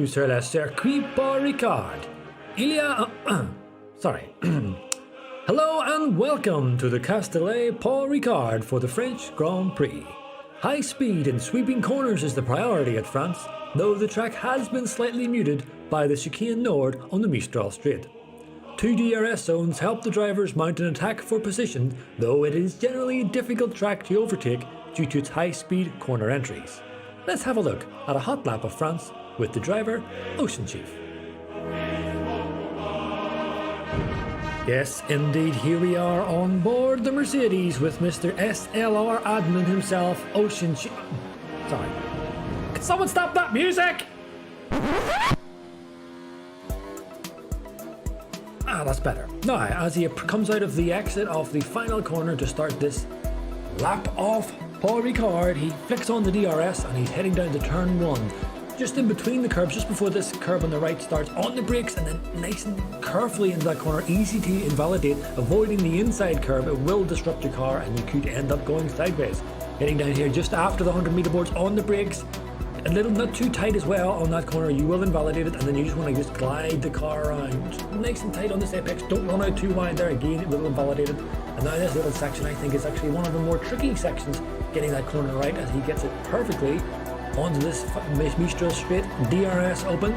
bienvenue sur le circuit Paul Ricard. Il y a... sorry. Hello and welcome to the Castellet Paul Ricard for the French Grand Prix. High speed and sweeping corners is the priority at France, though the track has been slightly muted by the chicane nord on the Mistral Straight. 2 DRS zones help the drivers mount an attack for position, though it is generally a difficult track to overtake due to its high-speed corner entries. Let's have a look at a hot lap of France with the driver, Ocean Chief. Yes, indeed, here we are on board the Mercedes with Mr. SLR admin himself, Ocean Chief. Sorry. Can someone stop that music? That's better. Now, as he comes out of the exit of the final corner to start this lap of Paul Ricard, he flicks on the DRS and he's heading down to turn 1. Just in between the curbs, just before this curb on the right starts, on the brakes and then nice and carefully into that corner, easy to invalidate, avoiding the inside curb. It will disrupt your car and you could end up going sideways. Heading down here just after the 100 meter boards on the brakes, a little not too tight as well on that corner, you will invalidate it, and then you just want to just glide the car around. Just nice and tight on this apex, don't run out too wide there, again it will invalidate it. And now this little section I think is actually one of the more tricky sections, getting that corner right as he gets it perfectly onto this Mistral Straight, DRS open.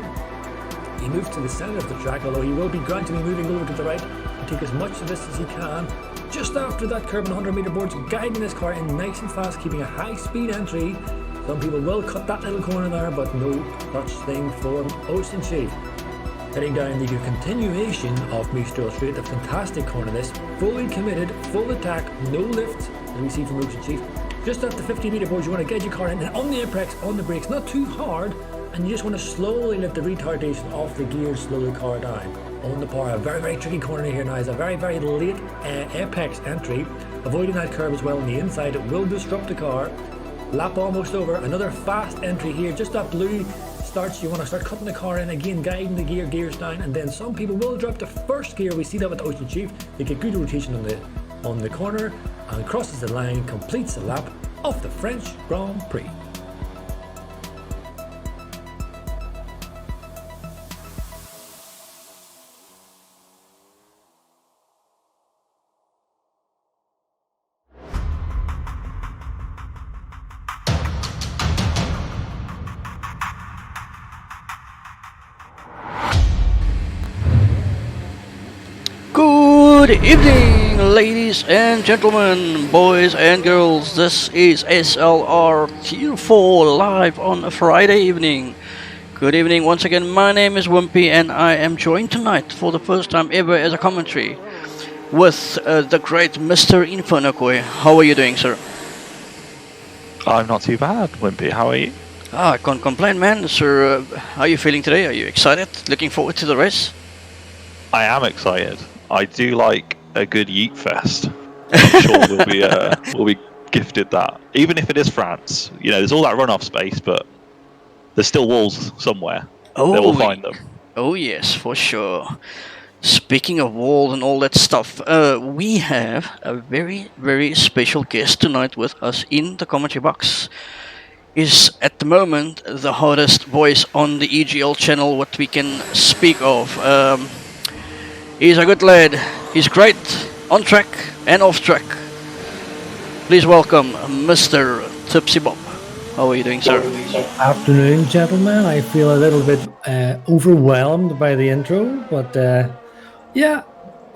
He moves to the centre of the track, although he will be gradually moving over to the right to take as much of this as he can. Just after that curb on 100 meter boards, guiding this car in nice and fast, keeping a high speed entry. Some people will cut that little corner there, but no such thing for Ocean Chief. Heading down the continuation of Mistral Straight, a fantastic corner this, fully committed, full attack, no lift, as we see from Ocean Chief. Just at the 50 meter boards, you want to get your car in, and on the apex, on the brakes, not too hard, and you just want to slowly let the retardation off the gears slow the car down. On the par, a very, very tricky corner here now is a very, very late apex entry, avoiding that curve as well on the inside. It will disrupt the car. Lap almost over, another fast entry here, just that blue starts, you want to start cutting the car in again, guiding the gears down, and then some people will drop the first gear. We see that with Ocean Chief. They get good rotation on the corner and crosses the line, completes the lap of the French Grand Prix. Good evening, ladies and gentlemen, boys and girls. This is SLR Tier 4 live on a Friday evening. Good evening once again. My name is Wimpy and I am joined tonight for the first time ever as a commentary with the great Mr. Infonokoi. How are you doing, sir? I'm not too bad, Wimpy. How are you? I can't complain, man. Sir, how are you feeling today? Are you excited? Looking forward to the race? I am excited. I do like a good yeet fest. I'm sure we'll be gifted that. Even if it is France, you know, there's all that runoff space, but there's still walls somewhere. They will find them. Oh yes, for sure. Speaking of walls and all that stuff, we have a very, very special guest tonight with us in the commentary box. Is at the moment the hottest voice on the EGL channel, what we can speak of. He's a good lad. He's great on track and off track. Please welcome Mr. Tipsy Bob. How are you doing, sir? Afternoon, gentlemen. I feel a little bit overwhelmed by the intro, but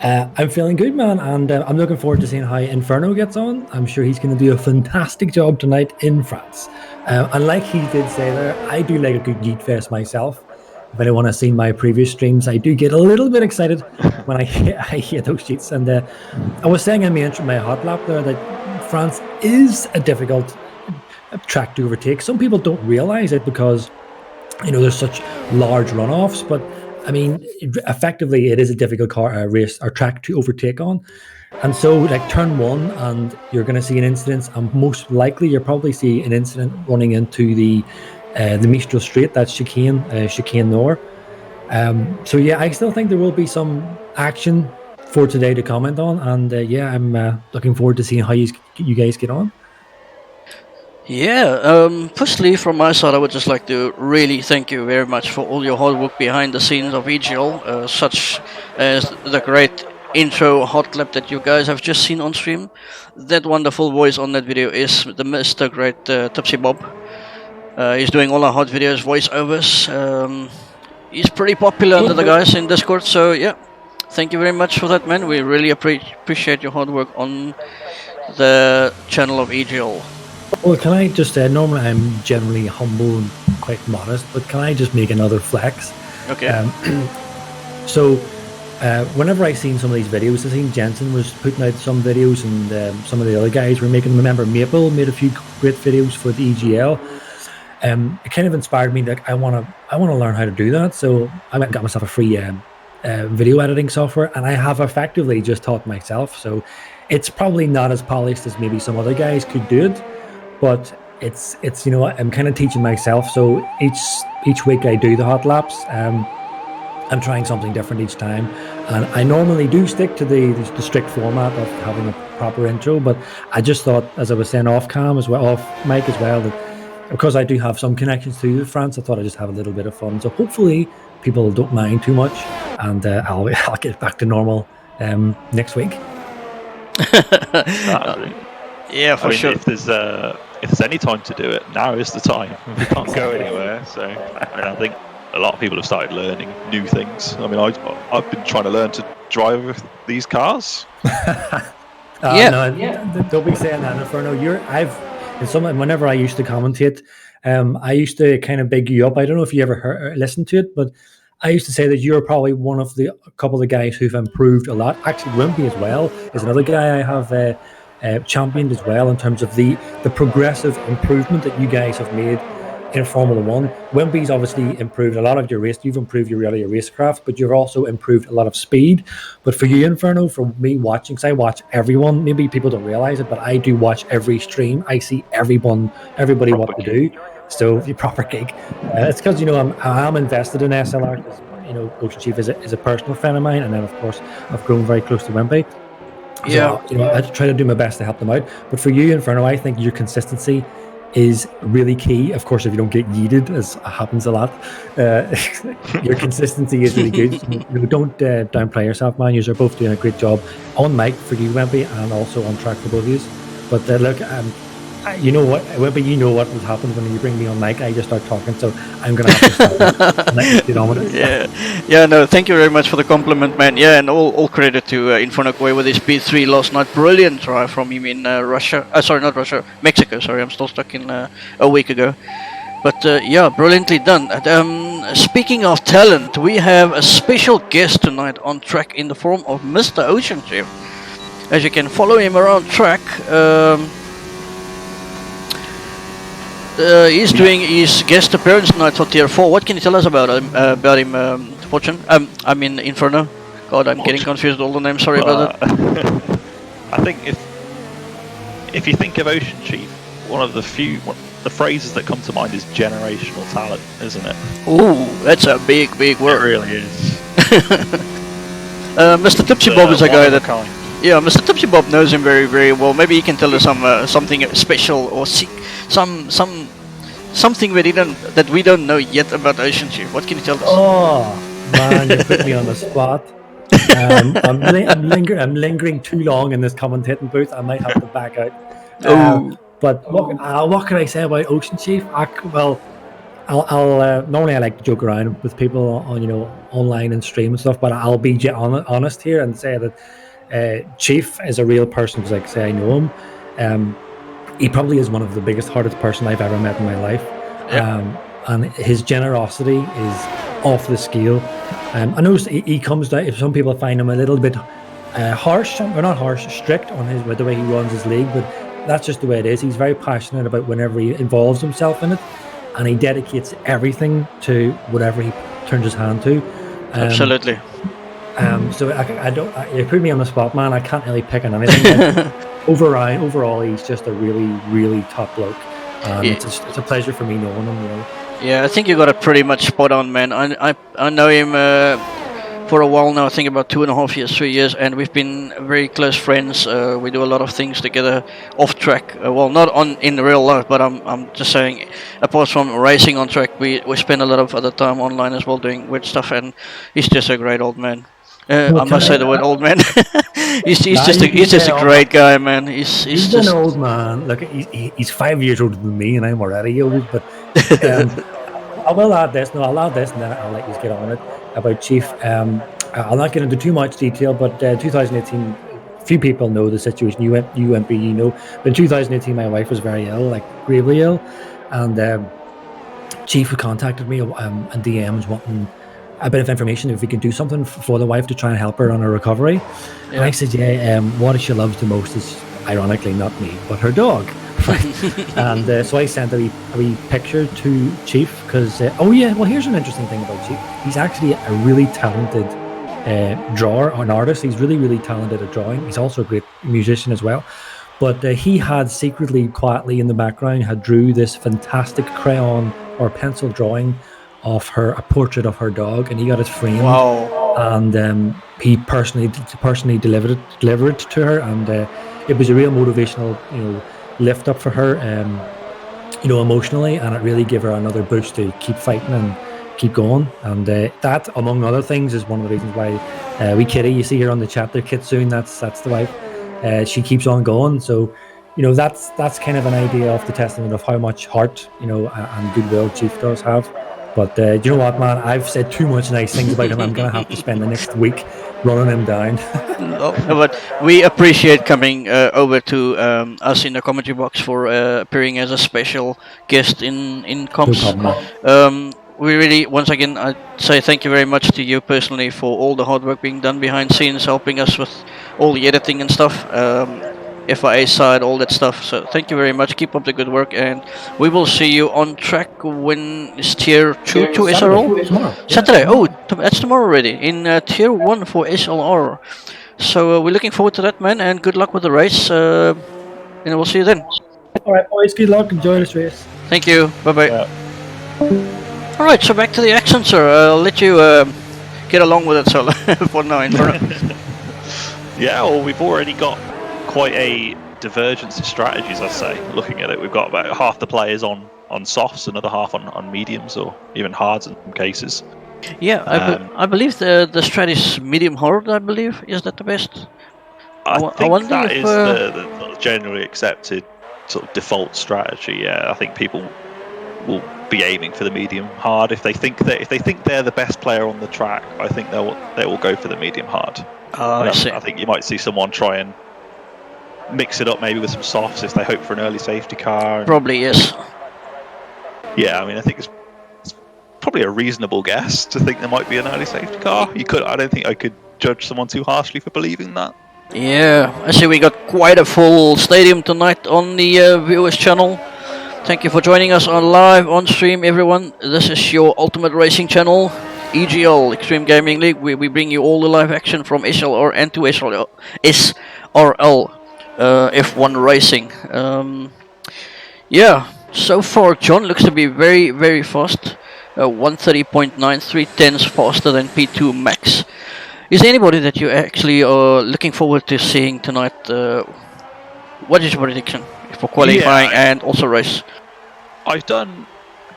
I'm feeling good, man, and I'm looking forward to seeing how Inferno gets on. I'm sure he's going to do a fantastic job tonight in France. And like he did say there, I do like a good Yeet Fest myself. If anyone has seen my previous streams, I do get a little bit excited when I hear those sheets. And I was saying in my hot lap there that France is a difficult track to overtake. Some people don't realize it because, you know, there's such large runoffs. But I mean, effectively, it is a difficult race or track to overtake on. And so, like turn 1, and you're going to see an incident, and most likely you'll probably see an incident running into the Mistral Straight, that's chicane nord. So yeah, I still think there will be some action for today to comment on, and I'm looking forward to seeing how you guys get on. Yeah, firstly, from my side, I would just like to really thank you very much for all your hard work behind the scenes of EGL, such as the great intro hot clip that you guys have just seen on stream. That wonderful voice on that video is the Mr. Great Tipsy Bob. He's doing all our hot videos, voiceovers. He's pretty popular under the guys in Discord, so yeah, thank you very much for that, man. We really appreciate your hard work on the channel of EGL. Well, can I just say, normally I'm generally humble and quite modest, but can I just make another flex? Okay. So, whenever I seen some of these videos, I seen Jensen was putting out some videos, and some of the other guys were making. Remember, Maple made a few great videos for the EGL. It kind of inspired me that I want to learn how to do that. So I went and got myself a free video editing software, and I have effectively just taught myself. So it's probably not as polished as maybe some other guys could do it, but it's you know, I'm kind of teaching myself. So each week I do the hot laps. I'm trying something different each time, and I normally do stick to the strict format of having a proper intro. But I just thought, as I was saying off cam as well, off mic as well, that because I do have some connections to France, I thought I'd just have a little bit of fun. So hopefully people don't mind too much, and I'll get back to normal next week. Yeah, for sure. If there's any time to do it, now is the time. We can't go anywhere, so I think a lot of people have started learning new things. I mean, I've been trying to learn to drive these cars. Don't be saying that, Inferno. Whenever I used to commentate, I used to kind of big you up. I don't know if you ever listened to it, but I used to say that you're probably one of a couple of guys who've improved a lot. Actually, Wimpy as well is another guy I have championed as well in terms of the progressive improvement that you guys have made in Formula One. Wimpy's obviously improved a lot of your race. You've improved your racecraft, but you've also improved a lot of speed. But for you, Inferno, for me watching, because I watch everyone, maybe people don't realize it, but I do watch every stream. I see everybody what to do. So the proper gig. It's because, you know, I'm invested in SLR, because, you know, Ocean Chief is a personal friend of mine, and then of course I've grown very close to Wimpy. So, Yeah, you know, I try to do my best to help them out. But for you, Inferno, I think your consistency is really key. Of course, if you don't get yeeted, as happens a lot, your consistency is really good. So don't downplay yourself, man. You're both doing a great job on mic for you, Wimpy, and also on track for both of you. But look, you know what, Wimpy, you know what happens when you bring me on mic. I just start talking, so I'm going to have to stop and let you get on with it. Yeah, no, thank you very much for the compliment, man. Yeah, and all credit to Inferno Koi with his P3 last night. Brilliant try from him in Russia. Sorry, not Russia, Mexico. Sorry, I'm still stuck in a week ago. But yeah, brilliantly done. Speaking of talent, we have a special guest tonight on track in the form of Mr. Ocean Chief. As you can follow him around track, he's doing his guest appearance tonight for Tier 4. What can you tell us about him, Fortune? I mean, Inferno. God, I'm getting confused with all the names. Sorry about that. I think if you think of Ocean Chief, one of the phrases that come to mind is generational talent, isn't it? Ooh, that's a big word. It really is. Mr. Tipsy Bob is a guy that... Yeah, Mr. Tipsy Bob knows him very, very well. Maybe he can tell us something special or something that we don't know yet about Ocean Chief. What can you tell us? Oh man, you put me on the spot. I'm lingering too long in this commentating booth. I might have to back out. But what can I say about Ocean Chief? I'll normally I like to joke around with people on, you know, online and stream and stuff, but I'll be honest here and say that Chief is a real person, because, like I say, I know him. He probably is one of the biggest, hardest person I've ever met in my life. Yep. And his generosity is off the scale. I know he comes down, if some people find him a little bit harsh, or not harsh, strict on with the way he runs his league, but that's just the way it is. He's very passionate about whenever he involves himself in it, and he dedicates everything to whatever he turns his hand to. Absolutely. So I don't. You put me on the spot, man. I can't really pick on anything. Overall, he's just a really, really top bloke. It's a pleasure for me knowing him. You know. Yeah, I think you got it pretty much spot on, man. I know him for a while now. I think about 2.5 years, 3 years, and we've been very close friends. We do a lot of things together off track. Well, not on in real life, but I'm just saying, apart from racing on track, we spend a lot of other time online as well doing weird stuff. And he's just a great old man. I must say the word old man. he's just a great guy, man. He's He's just an old man. Look, he's 5 years older than me, and I'm already old. But I will add this. No, I'll add this, and then I'll let you get on it about Chief. I'll not get into too much detail, but 2018. Few people know the situation. You won't be, But in 2018, my wife was very ill, like gravely ill, and Chief contacted me and DMs wanting a bit of information if we could do something for the wife to try and help her on her recovery. Yeah. And I said, what she loves the most is, ironically, not me, but her dog. And so I sent a wee picture to Chief because, here's an interesting thing about Chief. He's actually a really talented drawer, an artist. He's really, really talented at drawing. He's also a great musician as well. But he had secretly, quietly in the background, had drew this fantastic crayon or pencil drawing of a portrait of her dog, and he got it framed. Wow. And he personally delivered it to her, and it was a real motivational, lift up for her, emotionally, and it really gave her another boost to keep fighting and keep going. And that, among other things, is one of the reasons why we Kitty, you see her on the chat there, Kitsune, that's the wife. She keeps on going. So, that's kind of an idea of the testament of how much heart, and goodwill Chief does have. But you know what, man? I've said too much nice things about him. I'm going to have to spend the next week running him down. No, but we appreciate coming over to us in the commentary box for appearing as a special guest in comps. No, we really, once again, I say thank you very much to you personally for all the hard work being done behind scenes, helping us with all the editing and stuff. FIA side, all that stuff. So thank you very much. Keep up the good work, and we will see you on track when it's Tier 2 to SLR? Tomorrow. Saturday. Oh, that's tomorrow already. In Tier 1 for SLR. So we're looking forward to that, man, and good luck with the race. And we'll see you then. Alright, boys. Good luck. Enjoy this race. Thank you. Bye-bye. Yeah. Alright, so back to the action, sir. I'll let you get along with it, so for now. Yeah, well, we've already got quite a divergence of strategies, I'd say. Looking at it, we've got about half the players on softs, another half on mediums, or even hards in some cases. Yeah, I believe the strat is medium hard, I believe. Is that the best? I think that is the generally accepted sort of default strategy. Yeah, I think people will be aiming for the medium hard if they think they're the best player on the track. I think they will go for the medium hard. I see. I think you might see someone try and mix it up maybe with some softs if they hope for an early safety car. Probably, yes. Yeah, I mean, I think it's probably a reasonable guess to think there might be an early safety car. I don't think I could judge someone too harshly for believing that. Yeah, I see we got quite a full stadium tonight on the viewers channel. Thank you for joining us on live on stream, everyone. This is your ultimate racing channel, EGL, Extreme Gaming League. We bring you all the live action from SLR and to SRL F1 racing. Yeah, so far John looks to be very, very fast. 130.93 tenths faster than P2 Max. Is there anybody that you actually are looking forward to seeing tonight? What is your prediction for qualifying and also race? I've done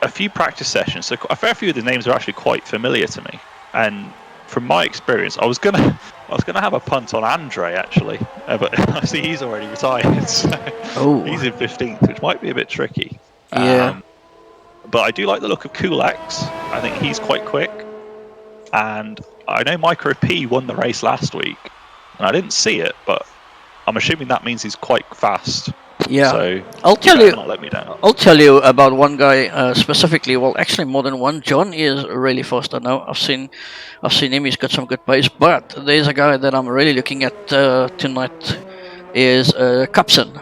a few practice sessions, so a fair few of the names are actually quite familiar to me. And from my experience, I was gonna have a punt on Andre actually, but I see he's already retired. So he's in 15th, which might be a bit tricky. Yeah. But I do like the look of Kulex. I think he's quite quick, and I know Micro P won the race last week, and I didn't see it, but I'm assuming that means he's quite fast. Yeah, so I'll tell you. Not let me down. I'll tell you about one guy specifically. Well, actually, more than one. John is really fast. I know. I've seen him. He's got some good pace. But there's a guy that I'm really looking at tonight. Is Kapsen,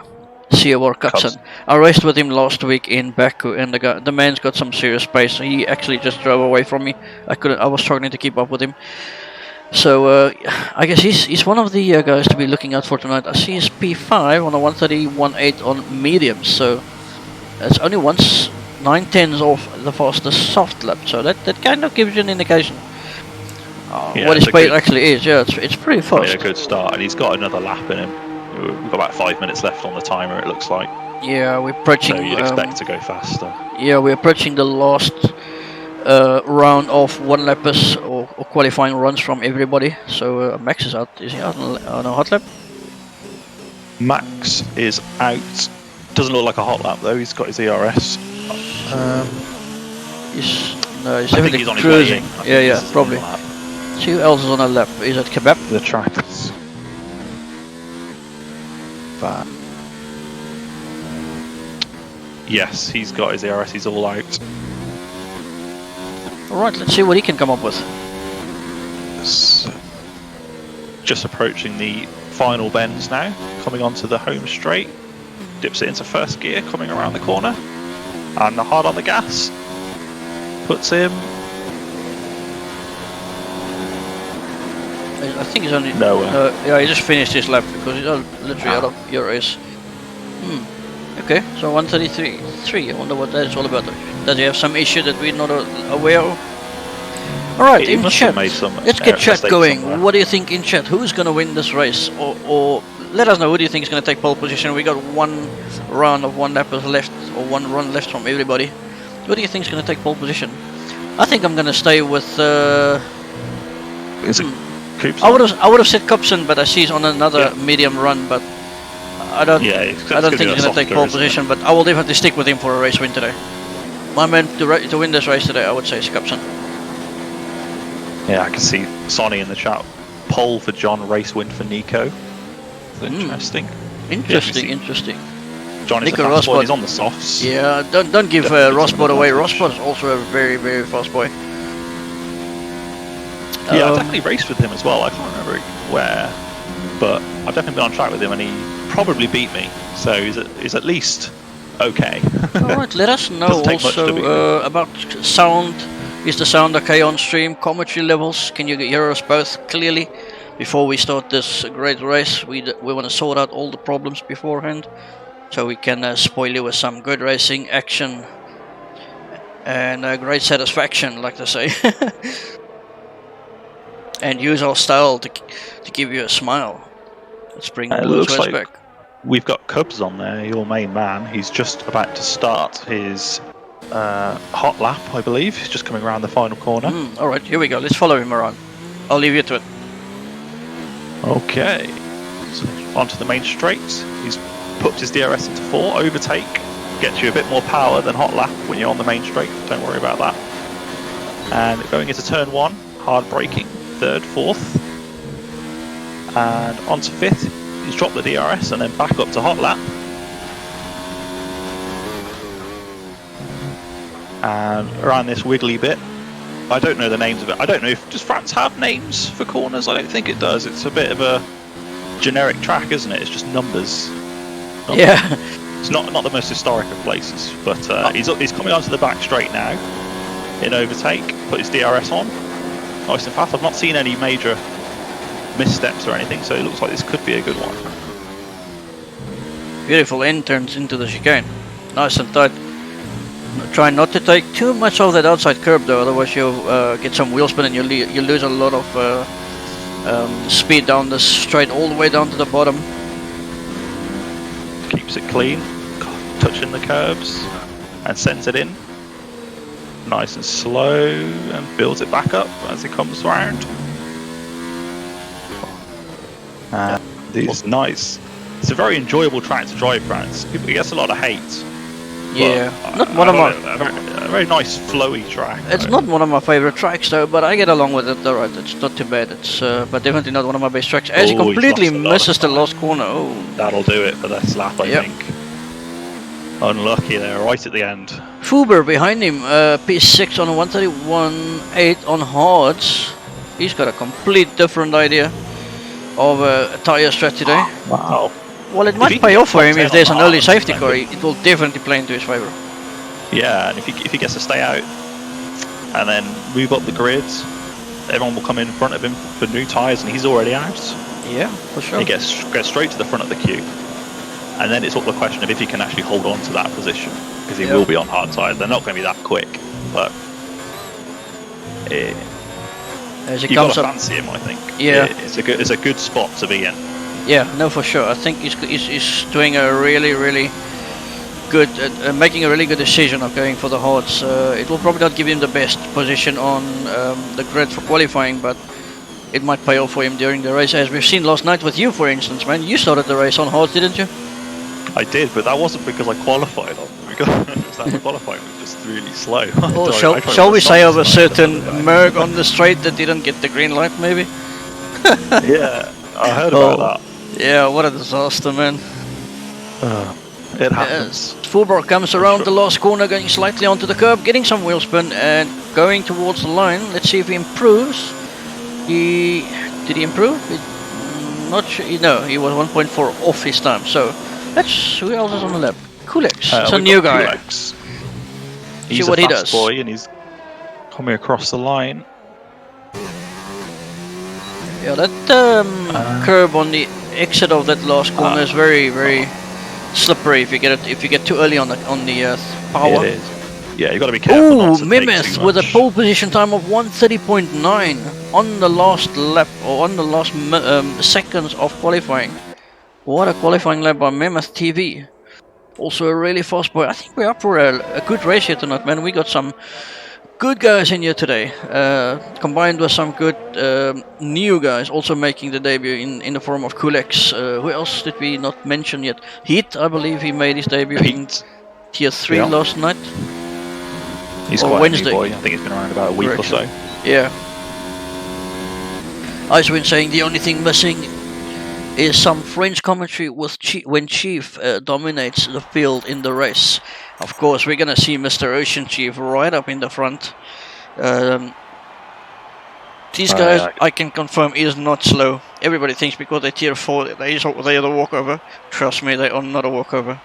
COR Kapsen. I raced with him last week in Baku, and the man's got some serious pace. He actually just drove away from me. I was struggling to keep up with him. So I guess he's one of the guys to be looking out for tonight. I see his P5 on a 130.18 on medium, so that's only 9 tenths off the fastest soft lap. So that kind of gives you an indication. Yeah, what his it's a speed good- actually is. Yeah, it's pretty fast. Probably a good start, and he's got another lap in him. We've got about 5 minutes left on the timer, it looks like. Yeah, we're approaching. So you'd expect to go faster. Yeah, we're approaching the last round of one lappers or qualifying runs from everybody. So Max is out. Is he out on a hot lap? Max is out. Doesn't look like a hot lap though. He's got his ERS. He's I think definitely he's on his way cruising. in. I think Yeah, this yeah, is the probably. lap. See who else is on a lap? Is it Kebab? The track is bad. Yes, he's got his ERS. He's all out. Alright, let's see what he can come up with. So, just approaching the final bends now. Coming onto the home straight. Dips it into first gear, coming around the corner. And hard on the gas. Puts him. I think he's only... Nowhere. yeah, he just finished his lap because he's literally out of your race. Okay, so 133. I wonder what that is all about. Does he have some issue that we're not aware of? Alright, He in must have chat, made some let's get chat mistakes going. somewhere. What do you think in chat? Who's going to win this race? Or let us know who do you think is going to take pole position. We got one round of one lappers left, or one run left from everybody. Who do you think is going to take pole position? I think I'm going to stay with... Is it Coops? I would have said Cupson, but I see he's on another medium run, but I don't I don't think he's going to take pole position, but I will definitely stick with him for a race win today. My man to win this race today, I would say, is Cupson. Yeah, I can see Sonny in the chat. Pole for John, race win for Nico. Interesting. Interesting, Yeah, interesting. John is Nico a fast boy, Rosbot. he's on the softs. Yeah, don't give Definitely Rosbot some away. advantage. Rosbot is also a very, very fast boy. Yeah, I definitely raced with him as well. I can't remember where, but I've definitely been on track with him, and he probably beat me. So he's at least okay. Alright, let us know Doesn't take much to beat also about sound. Is the sound okay on stream? Commentary levels? Can you hear us both clearly? Before we start this great race, we want to sort out all the problems beforehand, so we can spoil you with some good racing action and great satisfaction, like to say. And use our style to give you a smile. Let's bring It the looks race like back. we've got Cubs on there, your main man. He's just about to start his hot lap, I believe. He's just coming around the final corner. Alright, here we go. Let's follow him around. I'll leave you to it. Okay, so onto the main straight. He's put his DRS into 4, overtake, gets you a bit more power than hot lap when you're on the main straight, don't worry about that. And going into turn 1, hard braking, 3rd, 4th, and onto 5th, he's dropped the DRS and then back up to hot lap. And around this wiggly bit, I don't know the names of it. I don't know if does France have names for corners. I don't think it does. It's a bit of a generic track, isn't it? It's just numbers. Yeah. It's not the most historic of places, but he's coming onto the back straight now in overtake. Put his DRS on. Nice and fast. I've not seen any major missteps or anything, so it looks like this could be a good one. Beautiful end turns into the chicane. Nice and tight. Try not to take too much of that outside curb though, otherwise you'll get some wheel spin and you'll lose a lot of speed down the straight all the way down to the bottom. Keeps it clean, touching the curbs, and sends it in. Nice and slow, and builds it back up as it comes round. And it's nice. It's a very enjoyable track to drive, France. It gets a lot of hate. Yeah, But not one of my. a very nice flowy track. It's not one of my favorite tracks though, but I get along with it. Alright, it's not too bad. It's but definitely not one of my best tracks. As he Oh, he's completely lost a lot of misses the time. last corner. Oh, That'll do it for this lap, I Yep. think. Unlucky there, right at the end. Fuber behind him, P6 on 131.8 on hards. He's got a complete different idea of a tyre strat today. Wow. Well, it he might can pay get off for him top if 10 there's on an early hards, safety then car. It will definitely play into his favour. Yeah, and if he gets to stay out and then move up the grids, everyone will come in front of him for new tyres, and he's already out. Yeah, for sure. He gets straight to the front of the queue, and then it's all the question of if he can actually hold on to that position, because he will be on hard tyres. They're not going to be that quick, but As he You've comes got to up. fancy him, I think. Yeah. It's a good spot to be in. Yeah, no, for sure. I think he's doing a really good, making a really good decision of going for the hards. It will probably not give him the best position on the grid for qualifying, but it might pay off for him during the race, as we've seen last night with you, for instance, man. You started the race on hards, didn't you? I did, but that wasn't because I qualified on. Because that qualifying was just really slow. Or shall we say of a certain Merc on the straight that didn't get the green light, maybe? Yeah, I heard about that. Yeah, what a disaster, man. It happens. Fulbrook comes around the last corner, going slightly onto the curb, getting some wheel spin and going towards the line. Let's see if he improves. Did he improve? Not sure. No, he was 1.4 off his time. So that's who else is on the lap. Coolix. It's a new guy. Coolix. See He's what a he fast does. boy, and he's coming across the line. Yeah, that curb on the exit of that last corner is very slippery if you get too early on the power. It is. Yeah, you got to be careful. Ooh, not to take Mimeth too with a much. pole position time of 1:30.9 on the last lap, or on the last seconds of qualifying. What a qualifying lap by Mimeth TV. Also a really fast boy. I think we're up for a good race here tonight, man. We got some good guys in here today, combined with some good new guys also making the debut in the form of Kulex. Who else did we not mention yet? Heat, I believe he made his debut in Tier 3 last night. He's or quite Wednesday. a new boy. I think he's been around about a week or so. Yeah. Icewind saying the only thing missing is some French commentary with when Chief dominates the field in the race. Of course, we're gonna see Mr. Ocean Chief right up in the front. These guys, I can confirm, is not slow. Everybody thinks because they're Tier 4, they are the walkover. Trust me, they are not a walkover.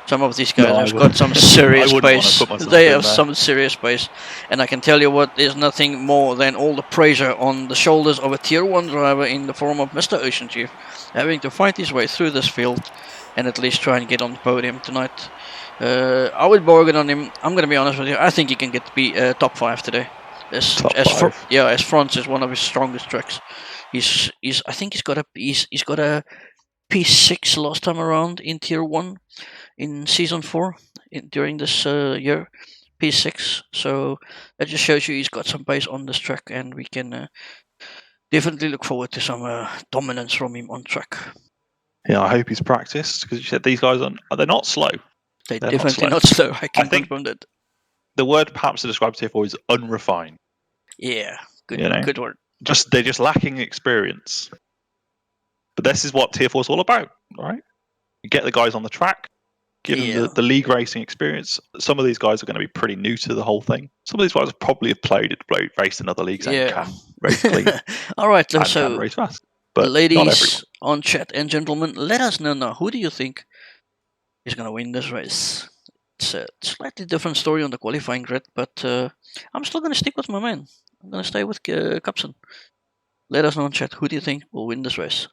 Some of these guys have got some serious pace. They have some serious pace. And I can tell you what, there's nothing more than all the pressure on the shoulders of a Tier 1 driver in the form of Mr. Ocean Chief, having to fight his way through this field and at least try and get on the podium tonight. I would bargain on him. I'm going to be honest with you. I think he can get to be top 5 today. As France is one of his strongest tracks. I think he's got a P6 last time around in Tier 1 in Season 4 during this year. P6. So that just shows you he's got some pace on this track, and we can definitely look forward to some dominance from him on track. Yeah, I hope he's practiced, because you said these guys they're not slow. They're definitely not slow. I can confirm that. The word perhaps to describe Tier 4 is unrefined. Yeah, good, good word. They're just lacking experience. But this is what Tier 4 is all about, right? You get the guys on the track, give them the league racing experience. Some of these guys are going to be pretty new to the whole thing. Some of these guys probably have raced in other leagues and can race clean. All right, and so can race fast. But ladies on chat and gentlemen, let us know now. Who do you think is going to win this race? It's a slightly different story on the qualifying grid, but I'm still going to stick with my man. I'm going to stay with Capson. Let us know in chat. Who do you think will win this race?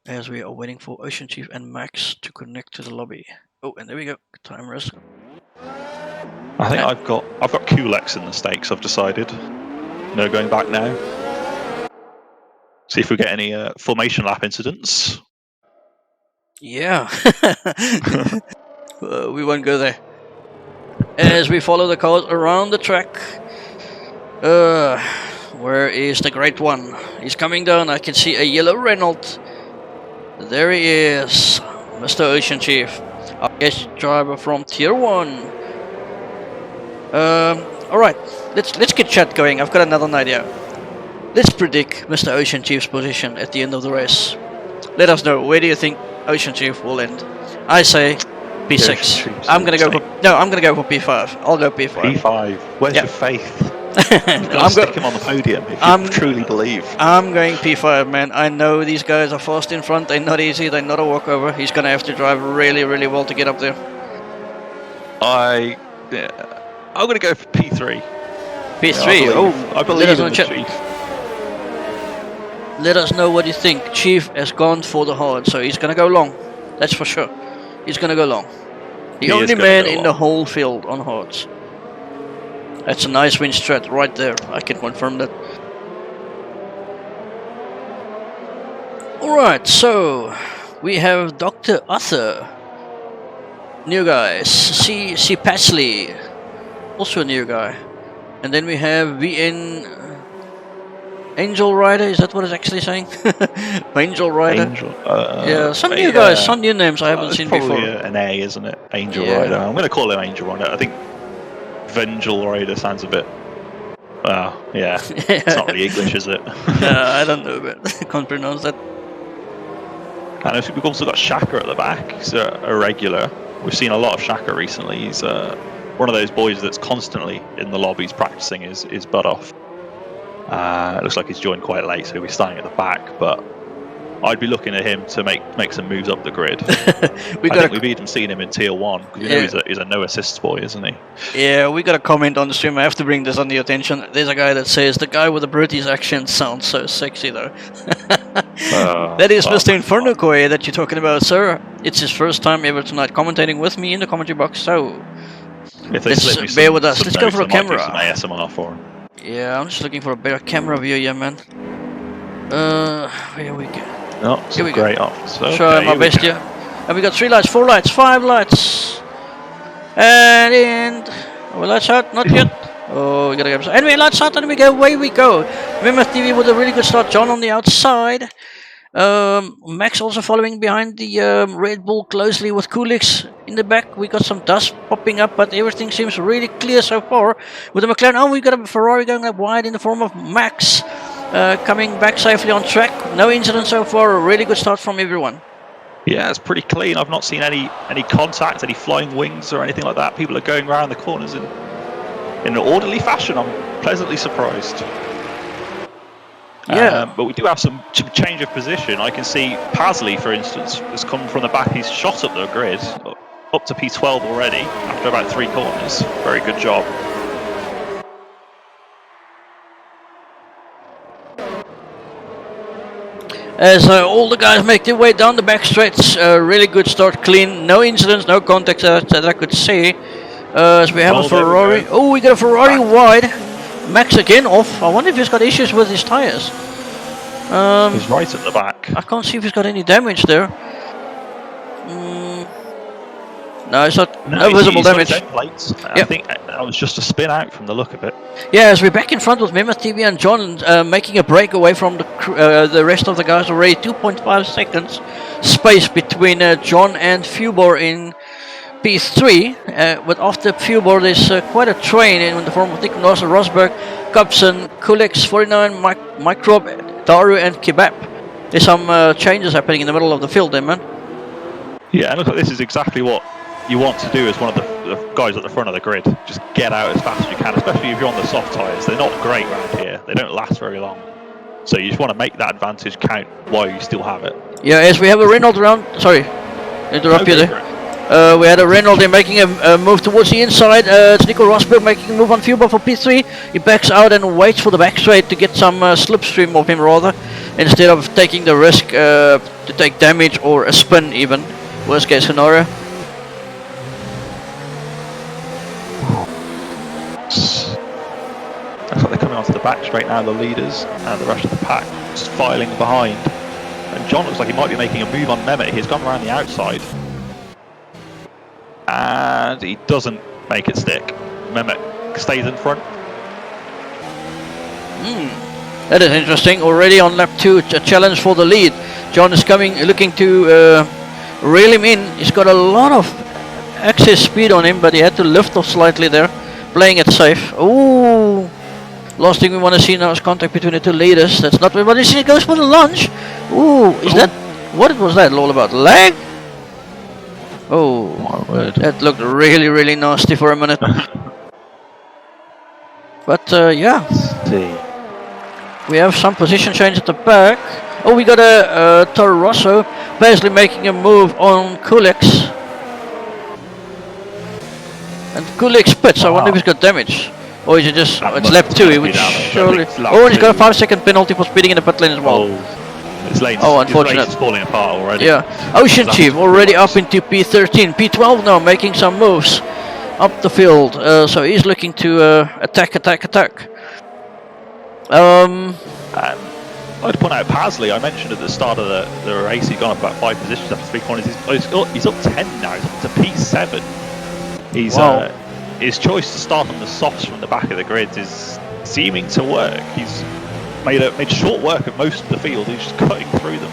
As we are waiting for Ocean Chief and Max to connect to the lobby. Oh, and there we go. Timer is. I think I've got Kulex in the stakes. I've decided. No going back now. See if we get any formation lap incidents. Yeah. We won't go there. As we follow the cars around the track. Where is the great one? He's coming down. I can see a yellow Renault. There he is. Mr. Ocean Chief. Our guest driver from Tier 1. Alright. Let's get chat going. I've got another idea. Let's predict Mr. Ocean Chief's position at the end of the race. Let us know. Where do you think Ocean Chief will end? I say P6. I'm gonna go for P5. I'll go P5. P5. Where's your faith? You've got to stick him on the podium if you truly believe. I'm going P5, man. I know these guys are fast in front. They're not easy. They're not a walkover. He's gonna have to drive really, really well to get up there. I'm gonna go for P3. P3. I believe in the Chief. Let us know what you think. Chief has gone for the hard, so he's gonna go long. That's for sure. He's gonna go long. The only man in the whole field on hards. That's a nice win strat right there. I can confirm that. Alright, so we have Dr. Arthur. New guys. C. Patsley. Also a new guy. And then we have VN Angel Rider. Is that what it's actually saying? Angel Rider. Angel. Yeah, some new guys, some new names I haven't seen probably before. An A, isn't it? Angel Yeah. Rider. I'm going to call him Angel Rider. I think Vengel Rider sounds a bit. Yeah. It's not really English, is it? I don't know, but I can't pronounce that. And we've also got Shaka at the back. He's a regular. We've seen a lot of Shaka recently. He's one of those boys that's constantly in the lobbies practicing his butt off. It looks like he's joined quite late, so he'll be starting at the back, but I'd be looking at him to make some moves up the grid. I think we've even seen him in Tier 1, because you know he's a no assists boy, isn't he? Yeah, we got a comment on the stream. I have to bring this on your attention. There's a guy that says, the guy with the British accent sounds so sexy though. That is Mr. Inferno Koi that you're talking about, sir. It's his first time ever tonight commentating with me in the commentary box, so If they slip me bear with us. Let's go notes, for a I might do camera. some ASMR for him. Yeah, I'm just looking for a better camera view, yeah, man. Here we go. No, Here we great go. ops. Okay, Try my best here. And we got 3 lights, 4 lights, 5 lights. And are we lights out? Not yet. Oh, we gotta get. Anyway, lights out, and we go. Away we go. Mammoth TV with a really good start. John on the outside. Max also following behind the Red Bull closely with Kulix in the back. We got some dust popping up, but everything seems really clear so far. With the McLaren, oh, we got a Ferrari going up wide in the form of Max. Coming back safely on track. No incidents so far. A really good start from everyone. Yeah, it's pretty clean. I've not seen any contact, any flying wings or anything like that. People are going around the corners in an orderly fashion. I'm pleasantly surprised. Yeah, but we do have some change of position. I can see Pasley, for instance, has come from the back. He's shot up the grid, up to P12 already after about 3 corners. Very good job. as all the guys make their way down the back stretch, really good start, clean, no incidents, no contacts that I could see. As we have a Ferrari. Oh, we got a Ferrari wide. Max again off. I wonder if he's got issues with his tires. He's right at the back. I can't see if he's got any damage there. No, it's not. No visible damage. I think that was just a spin out from the look of it. Yeah, as we're back in front with Mammoth TV and John making a break away from the rest of the guys already. 2.5 seconds space between John and Fubor in P3. But after Fubor, there's quite a train in the form of Nick Norsen, Rosberg, Cubson, Kulex, 49, Microbe, Daru, and Kebab. There's some changes happening in the middle of the field there, man. Yeah, and look, this is exactly what you want to do as one of the guys at the front of the grid. Just get out as fast as you can, especially if you're on the soft tyres. They're not great around here. They don't last very long. So you just want to make that advantage count while you still have it. Yeah, as we have a Renault around. Sorry, interrupt you there. We had a Renault there making a move towards the inside. It's Nico Rosberg making a move on Fubor for P3. He backs out and waits for the back straight to get some slipstream of him rather, instead of taking the risk to take damage or a spin even. Worst case scenario. Looks like they're coming onto the back straight now, the leaders and the rest of the pack just filing behind. And John looks like he might be making a move on Mehmet. He's gone around the outside. And he doesn't make it stick. Mehmet stays in front. That is interesting. Already on lap 2, a challenge for the lead. John is looking to reel him in. He's got a lot of excess speed on him, but he had to lift off slightly there, playing it safe. Ooh, last thing we want to see now is contact between the two leaders. That's not what we want to see. It goes for the lunge. Ooh, is that what was that all about? Lag? Oh, that looked really, really nasty for a minute. But yeah, we have some position change at the back. Oh, we got a Toro Rosso basically making a move on Kulex. And Kulex pits. I wonder if he's got damage. Or is it just... it's lap 2, he would surely... Oh, and he's got a 5-second penalty for speeding in the pit lane as well. His lane's, unfortunate. His lane's falling apart already. Yeah. Ocean Chief already up into P13. P12 now making some moves. up the field. So he's looking to attack. And I'd point out Pasley, I mentioned at the start of the race, he'd gone up about 5 positions after 3 corners. He's up 10 now, he's up to P7. His choice to start on the softs from the back of the grids is seeming to work. He's made short work of most of the field, he's just cutting through them.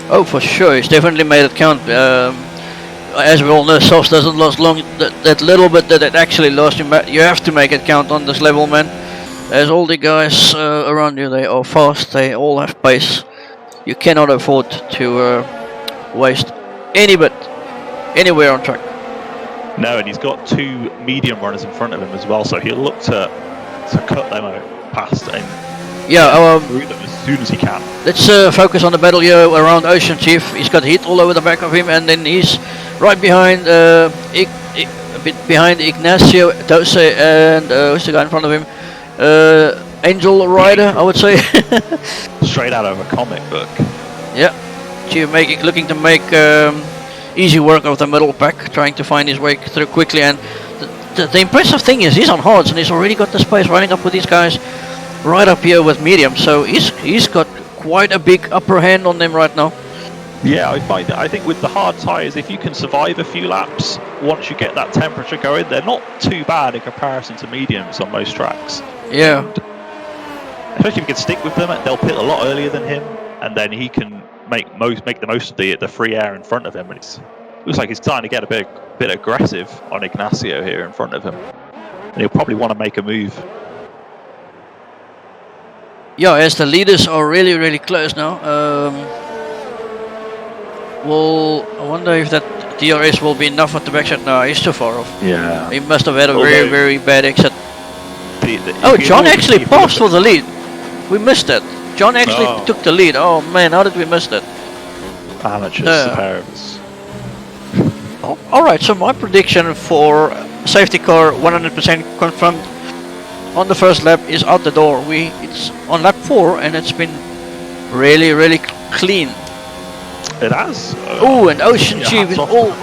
Oh, for sure, he's definitely made it count. As we all know, softs doesn't last long. That little bit that it actually lost, you have to make it count on this level, man. As all the guys around you, they are fast, they all have pace. You cannot afford to waste any bit anywhere on track. No, and he's got 2 medium runners in front of him as well, so he'll look to cut them out past and through them as soon as he can. Let's focus on the battle here around Ocean Chief. He's got heat all over the back of him, and then he's right behind, a bit behind Ignacio, Dose, and who's the guy in front of him? Angel Rider, I would say. Straight out of a comic book. Yeah, looking to make easy work of the middle pack, trying to find his way through quickly. And the impressive thing is he's on hards, and he's already got the space running up with these guys right up here with medium. So he's got quite a big upper hand on them right now. Yeah, I think with the hard tyres, if you can survive a few laps, once you get that temperature going, they're not too bad in comparison to mediums on most tracks. Yeah. Especially if you can stick with them, they'll pit a lot earlier than him, and then he can make the most of the free air in front of him. And it looks like he's starting to get a bit aggressive on Ignacio here in front of him, and he'll probably want to make a move. Yeah, as the leaders are really close now. Well, I wonder if that DRS will be enough at the backside. No, he's too far off. Yeah. He must have had a very bad exit. Oh, John actually passed for the lead. We missed that. John actually took the lead. Oh man, how did we miss that? Amateurs, the pair of us. Alright, so my prediction for safety car 100% confirmed on the first lap is out the door. It's on lap 4 and it's been really clean. It has. Oh, and Ocean Chief is all...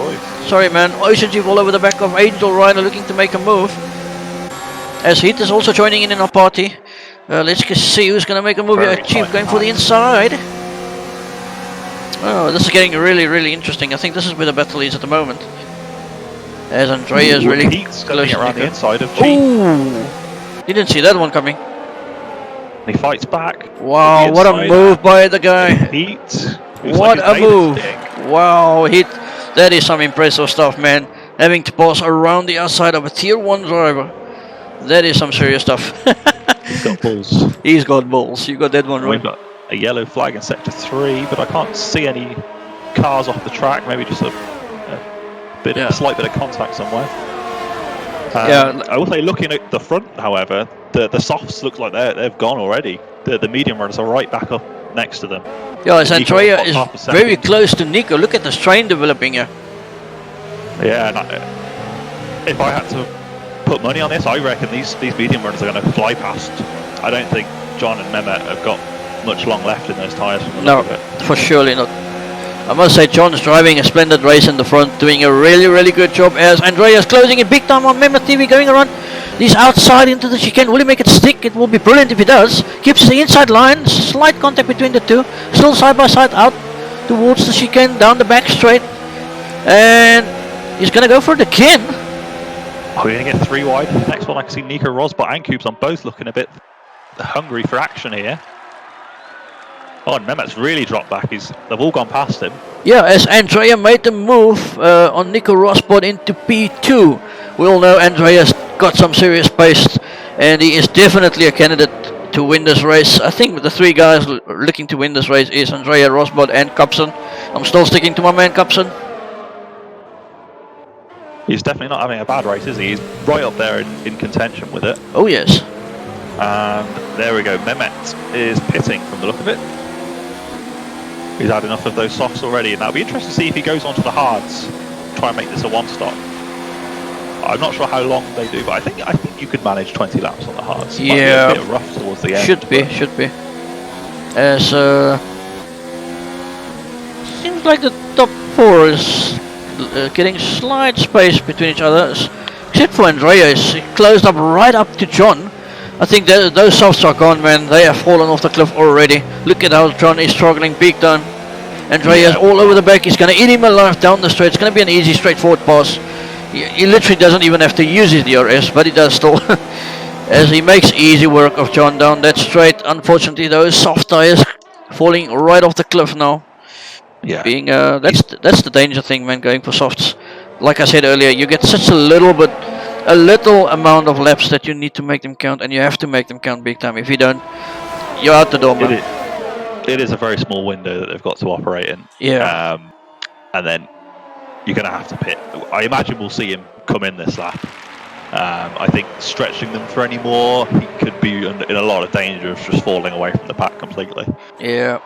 Sorry man, Ocean Chief all over the back of Angel Rider looking to make a move. As Heat is also joining in our party. Let's just see who's going to make a move here. Chief going for the inside. Oh, this is getting really interesting. I think this is where the battle is at the moment. As Andrea is really Heat's coming around the inside of Chief. Ooh! You didn't see that one coming. He fights back. Wow, what a move by the guy. Heat. What a move. Wow, Heat. That is some impressive stuff, man. Having to pass around the outside of a tier 1 driver. That is some serious stuff. He's got balls. He's got balls. You got that one right. We've got a yellow flag in sector 3, but I can't see any cars off the track. Maybe just a slight bit of contact somewhere. I will say, looking at the front, however, the softs look like they've gone already. The medium runners are right back up next to them. Yeah, as Andrea is very close to Nico. Look at the strain developing here. Yeah, and if I had to put money on this, I reckon these medium runners are going to fly past. I don't think John and Mehmet have got much long left in those tyres. No, for surely not. I must say, John's driving a splendid race in the front, doing a really good job as Andreas closing it big time on Mehmet TV, going around. He's outside into the chicane. Will he make it stick? It will be brilliant if he does. Keeps the inside line, slight contact between the two. Still side by side out towards the chicane, down the back straight. And he's going to go for it again. Oh, we're going to get 3 wide. Next one, I can see Nico Rosbot and Coops on both looking a bit hungry for action here. Oh, and Mehmet's really dropped back. They've all gone past him. Yeah, as Andrea made the move on Nico Rosbot into P2. We all know Andrea's got some serious pace, and he is definitely a candidate to win this race. I think the 3 guys looking to win this race is Andrea, Rosbot and Cupson. I'm still sticking to my man Cupson. He's definitely not having a bad race, is he? He's right up there in contention with it. Oh yes. And there we go. Mehmet is pitting from the look of it. He's had enough of those softs already, and that'll be interesting to see if he goes onto the hards, try and make this a 1-stop. I'm not sure how long they do, but I think you could manage 20 laps on the hards. Yeah, might be a bit rough towards the end. Should be. As seems like the top 4 is getting slight space between each other. except for Andreas, he closed up right up to John. I think that those softs are gone, man. They have fallen off the cliff already. Look at how John is struggling big time. Andreas all over the back. He's going to eat him alive down the straight. It's going to be an easy, straightforward pass. He literally doesn't even have to use his DRS, but he does still. As he makes easy work of John down that straight. Unfortunately, those soft tires falling right off the cliff now. Yeah. Being that's the danger thing, man. Going for softs. Like I said earlier, you get such a little amount of laps that you need to make them count, and you have to make them count big time. If you don't, you're out the door, man. It is a very small window that they've got to operate in. Yeah. And then you're going to have to pit. I imagine we'll see him come in this lap. I think stretching them for any more, he could be in a lot of danger of just falling away from the pack completely. Yeah.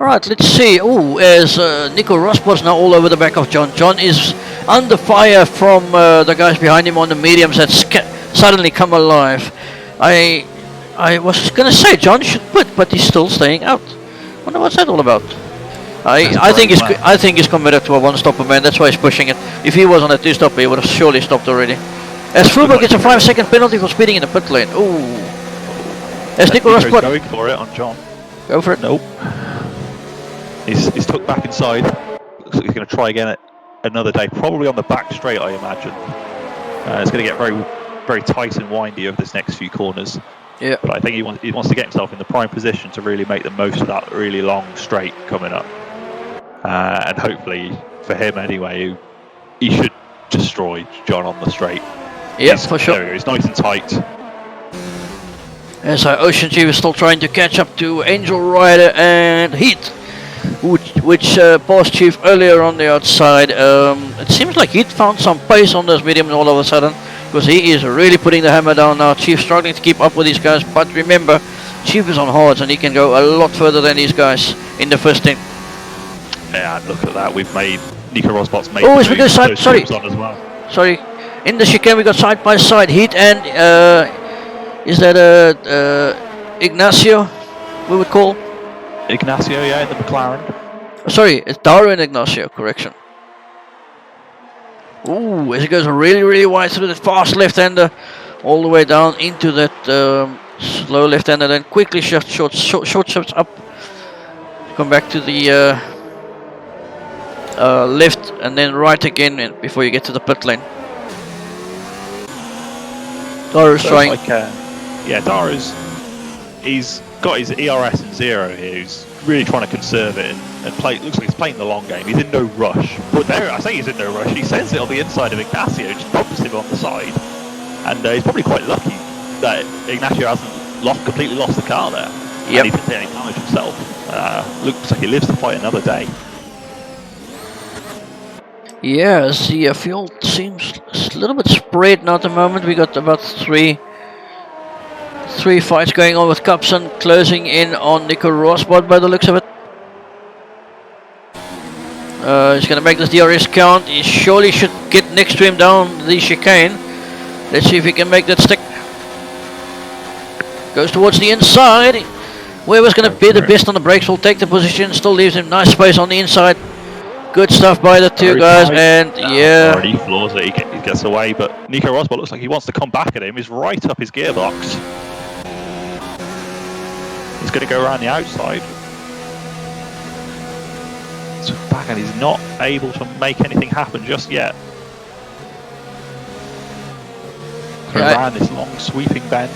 Alright, let's see. Oh, as Nico Rosberg's now all over the back of John. John is under fire from the guys behind him on the mediums that suddenly come alive. I was going to say John should quit, but he's still staying out. Wonder what's that all about. I think he's committed to a one-stopper, man. That's why he's pushing it. If he was on a two-stopper, he would have surely stopped already. As Fulber gets a 5-second penalty for speeding in the pit lane. Ooh. As Nico Rosberg going for it on John. Go for it. Nope. He's tucked back inside. Looks like he's going to try again at another day, probably on the back straight, I imagine. It's going to get very, very tight and windy over this next few corners. Yeah. But I think he wants to get himself in the prime position to really make the most of that really long straight coming up. And hopefully, for him anyway, he should destroy John on the straight. Yeah, for sure. There he goes, nice and tight. As Ocean Chief is still trying to catch up to Angel Rider and Heat, which passed Chief earlier on the outside. It seems like Heat found some pace on those mediums all of a sudden, because he is really putting the hammer down now. Chief struggling to keep up with these guys, but remember, Chief is on hards and he can go a lot further than these guys in the first team. Yeah, and look at that. We've made Nico Rosberg's made. Oh, we go side. Sorry, on as well. Sorry. In the chicane, we got side by side Heat and is that Ignacio? We would call Ignacio, yeah, in the McLaren. Sorry, it's Dario and Ignacio. Correction. Ooh, as it goes really, really wide through that fast left-hander, all the way down into that slow left-hander, then quickly short shifts up, come back to the left, and then right again before you get to the pit lane. Dario's trying. Like, Dario's he's got his ERS in 0 here. He's really trying to conserve it and play. Looks like he's playing the long game. He's in no rush. But there, I say he's in no rush. He sends it on the inside of Ignacio, just bumps him on the side, and he's probably quite lucky that Ignacio hasn't completely lost the car there. Yep. And he didn't take any damage himself. Looks like he lives to fight another day. Yeah, the field seems a little bit spread now at the moment. We got about three fights going on with Cupson closing in on Nico Rosberg by the looks of it. He's going to make this DRS count. He surely should get next to him down the chicane. Let's see if he can make that stick. Goes towards the inside. Whoever's going to be the best on the brakes will take the position. Still leaves him nice space on the inside. Good stuff by the two guys, and yeah. Already floors it, he gets away, but Nico Rosberg looks like he wants to come back at him. He's right up his gearbox. He's going to go around the outside. So back, and he's not able to make anything happen just yet. Around this long sweeping bend.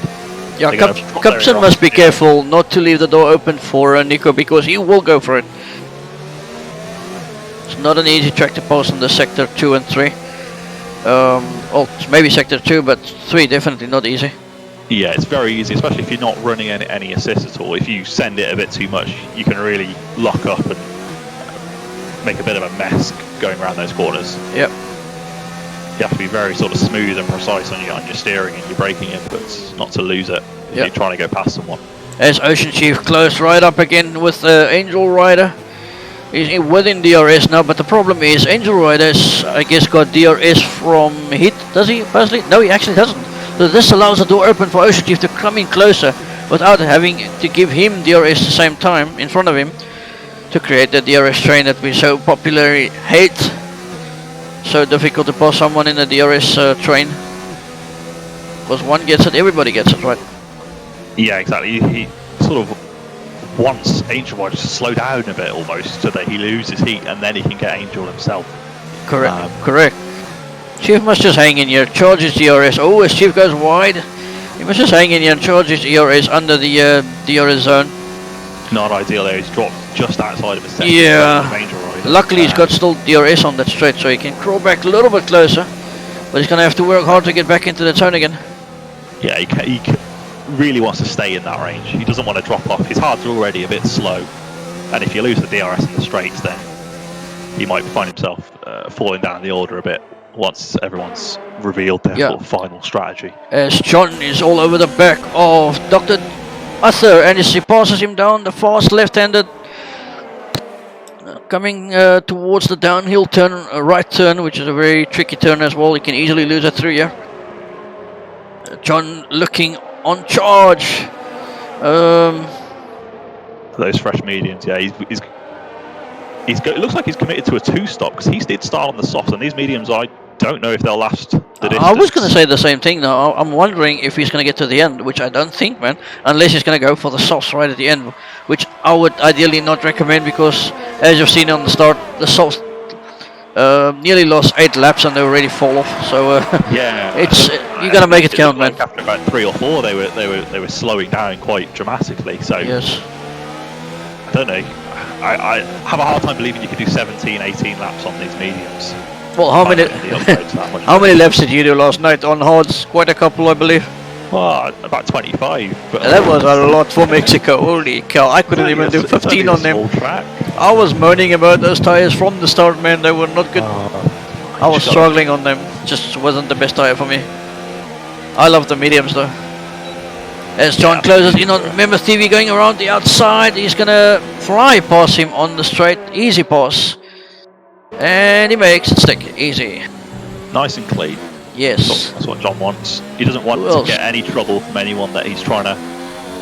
Yeah, Cupson must be careful not to leave the door open for Nico, because he will go for it. It's not an easy track to pass in the sector 2 and 3. Well, maybe sector 2, but 3 definitely not easy. Yeah, it's very easy, especially if you're not running any assist at all. If you send it a bit too much, you can really lock up and make a bit of a mess going around those corners. Yep. You have to be very sort of smooth and precise on your steering and your braking inputs, not to lose it if you're trying to go past someone. As Ocean Chief close right up again with Angel Rider. He's within DRS now, but the problem is Angel Rider's, I guess, got DRS from Heat. Does he personally? No, he actually doesn't. So this allows the door open for Ocean Chief to come in closer without having to give him DRS at the same time in front of him to create the DRS train that we so popularly hate. so difficult to pass someone in a DRS train. Because one gets it, everybody gets it, right? Yeah, exactly. He sort of wants Angel Watch to slow down a bit almost, so that he loses heat and then he can get Angel himself. Correct. Correct. Chief must just hang in here, charge his DRS. Oh, as Chief goes wide, he must just hang in here and charge his DRS under the DRS zone. Not ideal there. He's dropped just outside of his sector. Yeah. Luckily, he's got still DRS on that straight, so he can crawl back a little bit closer. But he's going to have to work hard to get back into the zone again. Yeah, he really wants to stay in that range. He doesn't want to drop off. His hards are already a bit slow, and if you lose the DRS in the straights, then he might find himself falling down the order a bit once everyone's revealed their sort of final strategy. As John is all over the back of Dr. Arthur, and as he passes him down the fast left-handed, coming towards the downhill turn, right turn, which is a very tricky turn as well. He can easily lose it through here. John looking on charge. Those fresh mediums, yeah, it looks like he's committed to a two-stop, because he did start on the softs, and these mediums, I don't know if they'll last the distance. I was going to say the same thing now. I'm wondering if he's going to get to the end, which I don't think, man, unless he's going to go for the softs right at the end, which I would ideally not recommend, because as you've seen on the start, the softs nearly lost 8 laps and they already fall off. So yeah, you got to make it count, man. After about 3 or 4, they were slowing down quite dramatically. So yes, I don't know. I have a hard time believing you could do 17, 18 laps on these mediums. Well, how many laps did you do last night on hards? Quite a couple, I believe. Well, about 25. But that was a lot for Mexico. Holy cow! I couldn't even do 15 on them. I was moaning about those tires from the start, man. They were not good. I was struggling on them. Just wasn't the best tire for me. I love the mediums though. As John closes in on Members TV, going around the outside, he's gonna fly past him on the straight, easy pass, and he makes it stick, easy. Nice and clean. Yes. That's what John wants. He doesn't want to get any trouble from anyone that he's trying to.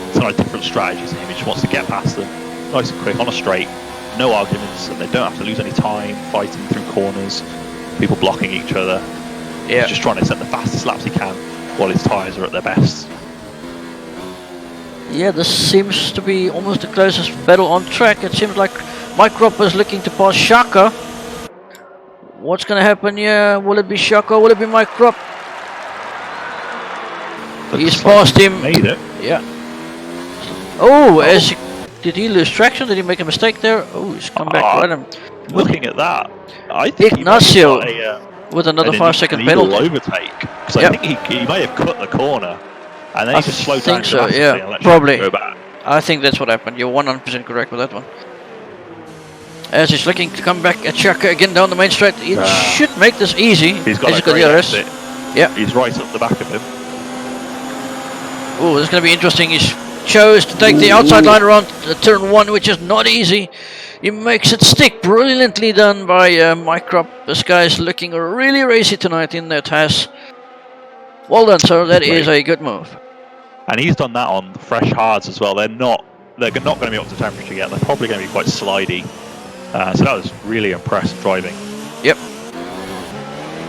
It's not different strategies to him. He just wants to get past them, nice and quick on a straight, no arguments, and they don't have to lose any time fighting through corners, people blocking each other. Yeah. He's just trying to set the fastest laps he can while his tyres are at their best. Yeah, this seems to be almost the closest battle on track. It seems like Microp is looking to pass Shaka. What's going to happen here? Will it be Shaka? Will it be Microp? He's passed him. Made it. Yeah. Oh, did he lose traction? Did he make a mistake there? Oh, he's come back right him. Looking at that, I think Ignacio with another 5-second penalty. Overtake, because I think he may have cut the corner. And then he just slowed down. So, yeah, probably. I think that's what happened. You're 100% correct with that one. As he's looking to come back at Chaka again down the main straight, he should make this easy. He's got the DRS. Yeah, he's right up the back of him. Oh, this is going to be interesting. He chose to take the outside line around turn 1, which is not easy. He makes it stick. Brilliantly done by Microp. This guy's looking really racy tonight in that Haas. Well done, sir. That is a good move. And he's done that on fresh hards as well. They're not going to be up to temperature yet. They're probably going to be quite slidey. So that was really impressive driving. Yep.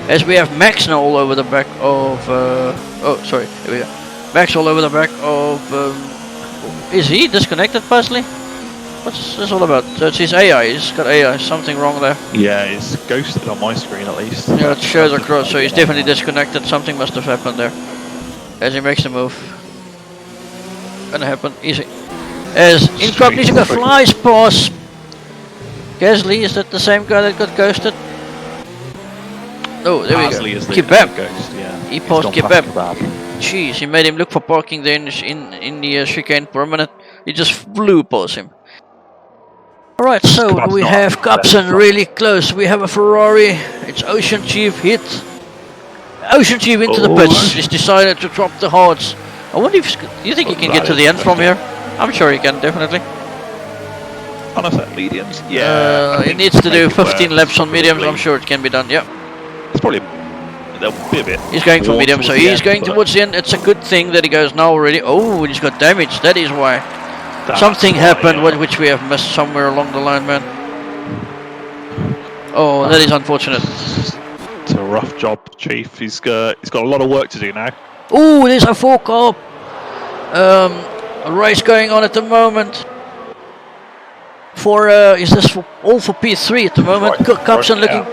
As we have Max now all over the back of... oh, sorry. Here we go. Max all over the back of... is he disconnected, personally? What's this all about? So it's his AI. He's got AI. Something wrong there. Yeah, it's ghosted on my screen at least. Yeah, it shows across. So he's definitely disconnected. Something must have happened there. As he makes the move. Gonna happen. Easy. As Incognito flies past Gasly. Is that the same guy that got ghosted? Oh, there Gasly we go. Is the Kebab. Ghost, yeah. He passed Kebab. Jeez, he made him look for parking there in the chicane for a minute. He just flew past him. Alright, so we have Capsen really close. We have a Ferrari. It's Ocean Chief hit. Ocean Chief into the pits. He's decided to drop the hards. I wonder if do you think he can get to the end from here? I'm sure he can, definitely. On a set mediums? Yeah. He needs to do 15 laps on mediums. I'm sure it can be done, yeah. It's probably there'll be a bit. He's going for medium, so he's going towards the end. It's a good thing that he goes now already. Oh, he's got damage. That is why. Something happened which we have missed somewhere along the line, man. Oh, that is unfortunate. a rough job, Chief. He's got a lot of work to do now. Oh, there's a 4-car race going on at the moment. For is this all for P3 at the moment? Cupson looking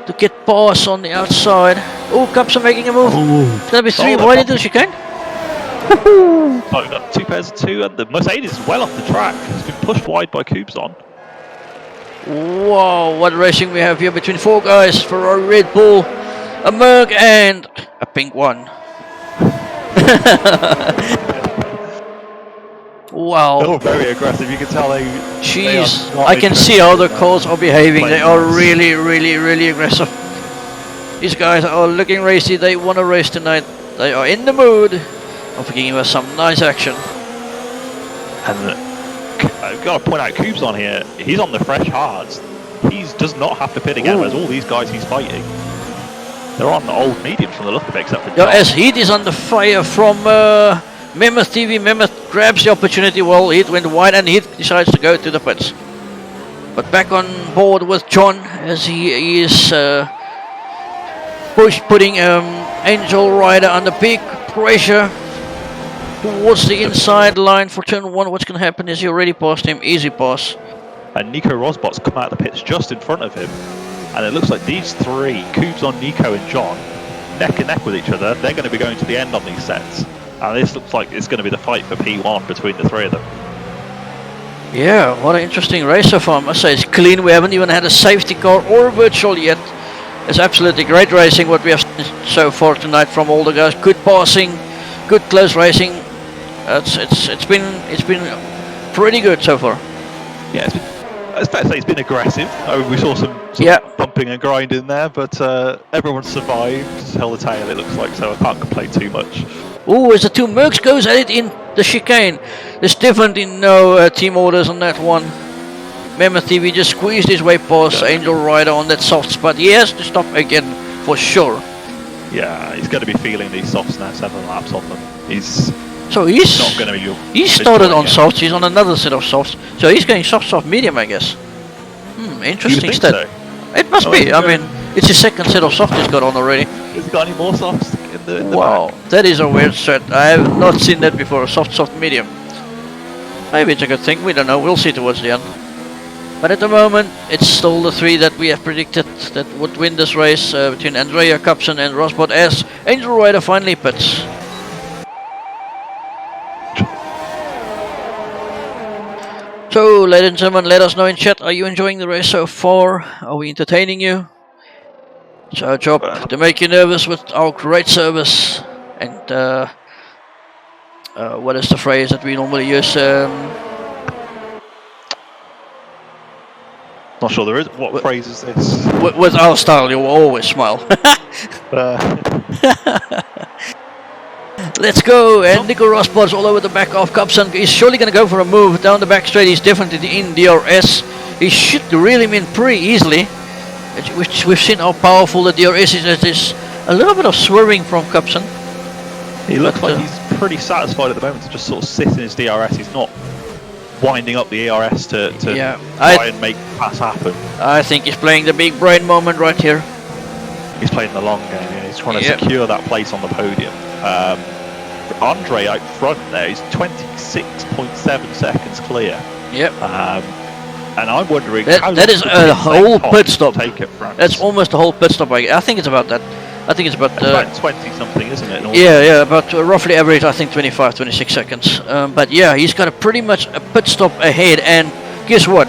to get past on the outside. Oh, Cupson making a move. It's gonna be 3 wide into the chicane. Oh, we've got 2 pairs of 2, and the Mercedes is well off the track. It's been pushed wide by Cubson. Wow, what racing we have here between 4 guys for a Red Bull, a Merc, and a pink one. Wow. They're all very aggressive. You can tell they. Jeez, I can see how the cars are behaving. They are really aggressive. These guys are looking racy. They want to race tonight. They are in the mood of giving us some nice action. And I've got to point out, Cubes on here. He's on the fresh hards. He does not have to pit again. Whereas all these guys he's fighting, they're on the old mediums from the look of it, except for John. As Heat is under fire from Mammoth TV. Mammoth grabs the opportunity. Well, Heat went wide and Heat decides to go to the pits. But back on board with John as he is putting Angel Rider under big pressure towards the inside line for turn 1. What's going to happen is he already passed him. Easy pass. And Nico Rosbot's come out of the pits just in front of him. And it looks like these 3, Cubes on Nico and John, neck and neck with each other. They're going to be going to the end on these sets. And this looks like it's going to be the fight for P1 between the 3 of them. Yeah, what an interesting race so far. I must say it's clean. We haven't even had a safety car or a virtual yet. It's absolutely great racing what we have seen so far tonight from all the guys. Good passing, good close racing. It's been pretty good so far. Yeah, it's fair to say it's been aggressive. I mean, we saw some bumping and grinding there, but everyone survived, held the tail it looks like, so I can't complain too much. Oh, as the 2 Mercs goes at it in the chicane. There's definitely no team orders on that one. Mammoth TV just squeezed his way past Angel Rider on that soft spot. He has to stop again for sure. Yeah, he's going to be feeling these softs now, 7 laps on them. He's not going to be. He started on softs. He's on another set of softs, so he's going soft, medium, I guess. Interesting stat. So? It must be. I mean, it's his 2nd set of softs he's got on already. Has he got any more softs in the wow, back? That is a weird stat. I have not seen that before. Soft, medium. Maybe it's a good thing. We don't know. We'll see towards the end. But at the moment, it's still the 3 that we have predicted that would win this race between Andrea, Cupson, and Rosbot as Angel Rider finally pits. So, ladies and gentlemen, let us know in chat, are you enjoying the race so far? Are we entertaining you? It's our job to make you nervous with our great service. And what is the phrase that we normally use? Not sure there is. What phrase is this? With our style, you will always smile. Let's go, and Nico Rosbot's all over the back of Cupson. He's surely going to go for a move down the back straight. He's definitely in DRS. He should really win Prix easily. We've seen how powerful the DRS is. There's a little bit of swerving from Cupson. He looks like he's pretty satisfied at the moment to just sort of sit in his DRS. He's not winding up the ARS to try and make pass happen. I think he's playing the big brain moment right here. He's playing the long game. Yeah. He's trying to secure that place on the podium. Andre out front there, he's 26.7 seconds clear. Yep. And I'm wondering that is a whole pit stop. Take it, France. That's almost a whole pit stop. I think it's about that. I think it's about 20 something, isn't it? Yeah, about roughly average. I think 25, 26 seconds. But yeah, he's got pretty much a pit stop ahead. And guess what?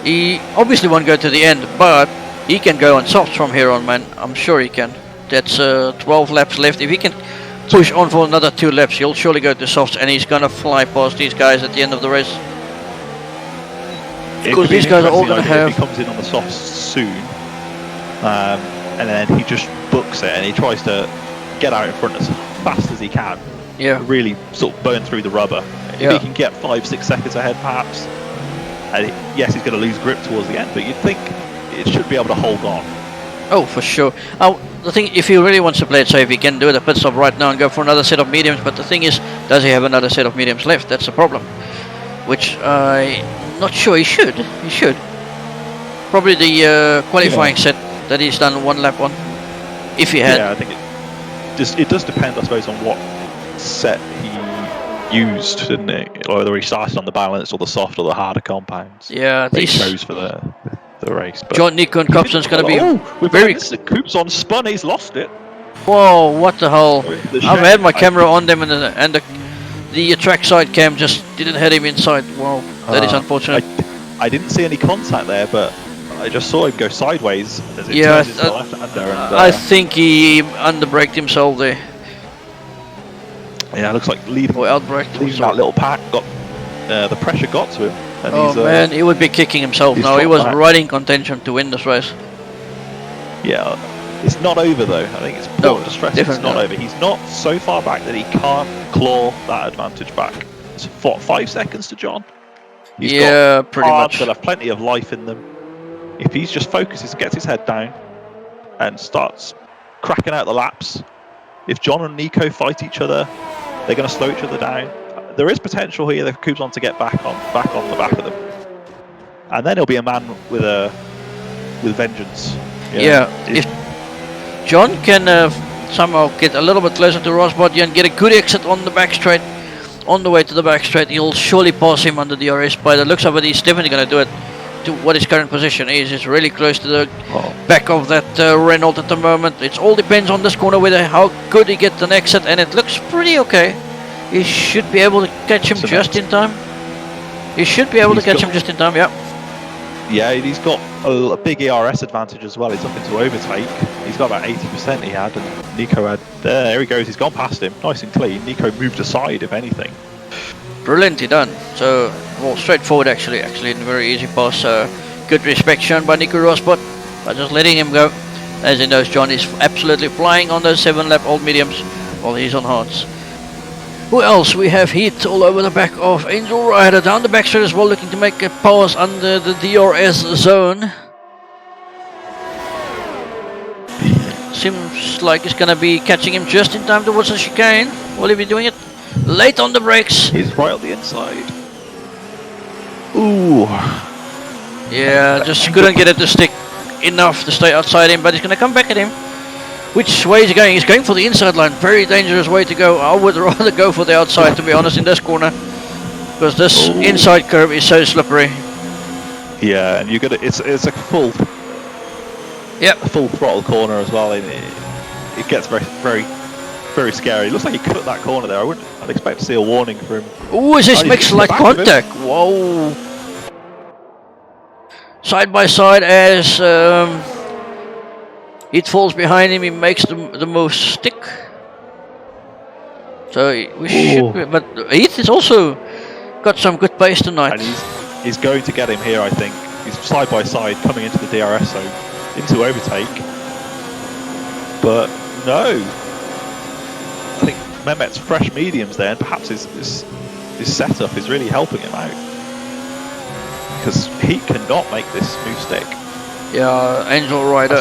He obviously won't go to the end, but he can go on softs from here on, man. I'm sure he can. That's 12 laps left. If he can push on for another 2 laps, he'll surely go to softs, and he's gonna fly past these guys at the end of the race. Because these guys are all gonna have. If he comes in on the softs soon, and then he just books it and he tries to get out in front as fast as he can. Yeah. Really sort of burn through the rubber. If he can get 5-6 seconds ahead, perhaps. And yes, he's going to lose grip towards the end, but you'd think it should be able to hold on. Oh, for sure. The thing, if he really wants to play it safe, he can do the pit stop right now and go for another set of mediums. But the thing is, does he have another set of mediums left? That's the problem. Which I'm not sure he should. He should. Probably the qualifying set that he's done one lap on. If he had. Yeah, I think it does depend, I suppose, on what set he used, didn't it? Or whether he started on the balanced or the soft or the harder compounds. Yeah, that he these chose for the race. But John, Nico, and Cobson's going to be we're very. This Coop's on spun. He's lost it. Whoa! What the hell? The I've had my camera on them, and the trackside cam just didn't hit him inside. Wow, that is unfortunate. I didn't see any contact there, but I just saw him go sideways as it Yeah, turns into left-hander. And, I think he underbraked himself there. Yeah, it looks like leading that little pack got the pressure got to him. And Oh man, he would be kicking himself now. He was right in contention to win this race. Yeah, it's not over though. I think it's important to stress it's not over. He's not so far back that he can't claw that advantage back. It's 5 seconds to John. He's got pretty much. He'll have plenty of life in them. If he just focuses, gets his head down, and starts cracking out the laps. If John and Nico fight each other, they're going to slow each other down. There is potential here that Coop's on to get back on the back of them, and then he'll be a man with vengeance. Yeah, if John can somehow get a little bit closer to Rosbody and get a good exit on the back straight, on the way to the back straight, he'll surely pass him under the DRS. By the looks of it, he's definitely going to do it. To what his current position is, it's really close to the back of that Renault at the moment. It all depends on this corner whether how good he gets an exit, and it looks pretty okay. He should be able to catch him just in time. He should be able to catch him just in time, yeah. Yeah, he's got a big ERS advantage as well. He's looking to overtake. He's got about 80% he had, and Nico had... There he goes, he's gone past him. Nice and clean. Nico moved aside, if anything. Brilliantly done. So, well, straightforward actually in a very easy pass. Good respect shown by Nico Rosbot by just letting him go. As he knows, John is absolutely flying on those 7-lap old mediums while he's on hards. Who else? We have Heat all over the back of Angel Rider, down the backstreet as well, looking to make a pass under the DRS zone. Seems like he's going to be catching him just in time towards the chicane. Will he be doing it? Late on the brakes. He's right on the inside. Ooh. Yeah, just couldn't get it to stick enough to stay outside him, but he's going to come back at him. Which way is he going? He's going for the inside line. Very dangerous way to go. I would rather go for the outside, to be honest, in this corner, because this inside curve is so slippery. Yeah, and you got it's a full throttle corner as well. And it gets very scary. It looks like he cut that corner there. I'd expect to see a warning for him. Oh, is this makes like contact? Whoa! Side by side as it falls behind him. He makes the move stick. So we should be, but Heath has also got some good pace tonight. And he's going to get him here, I think. He's side by side coming into the DRS zone, into overtake. But no. I think Mehmet's fresh mediums there, and perhaps his setup is really helping him out. Because he cannot make this smooth stick. Yeah, Angel Rider.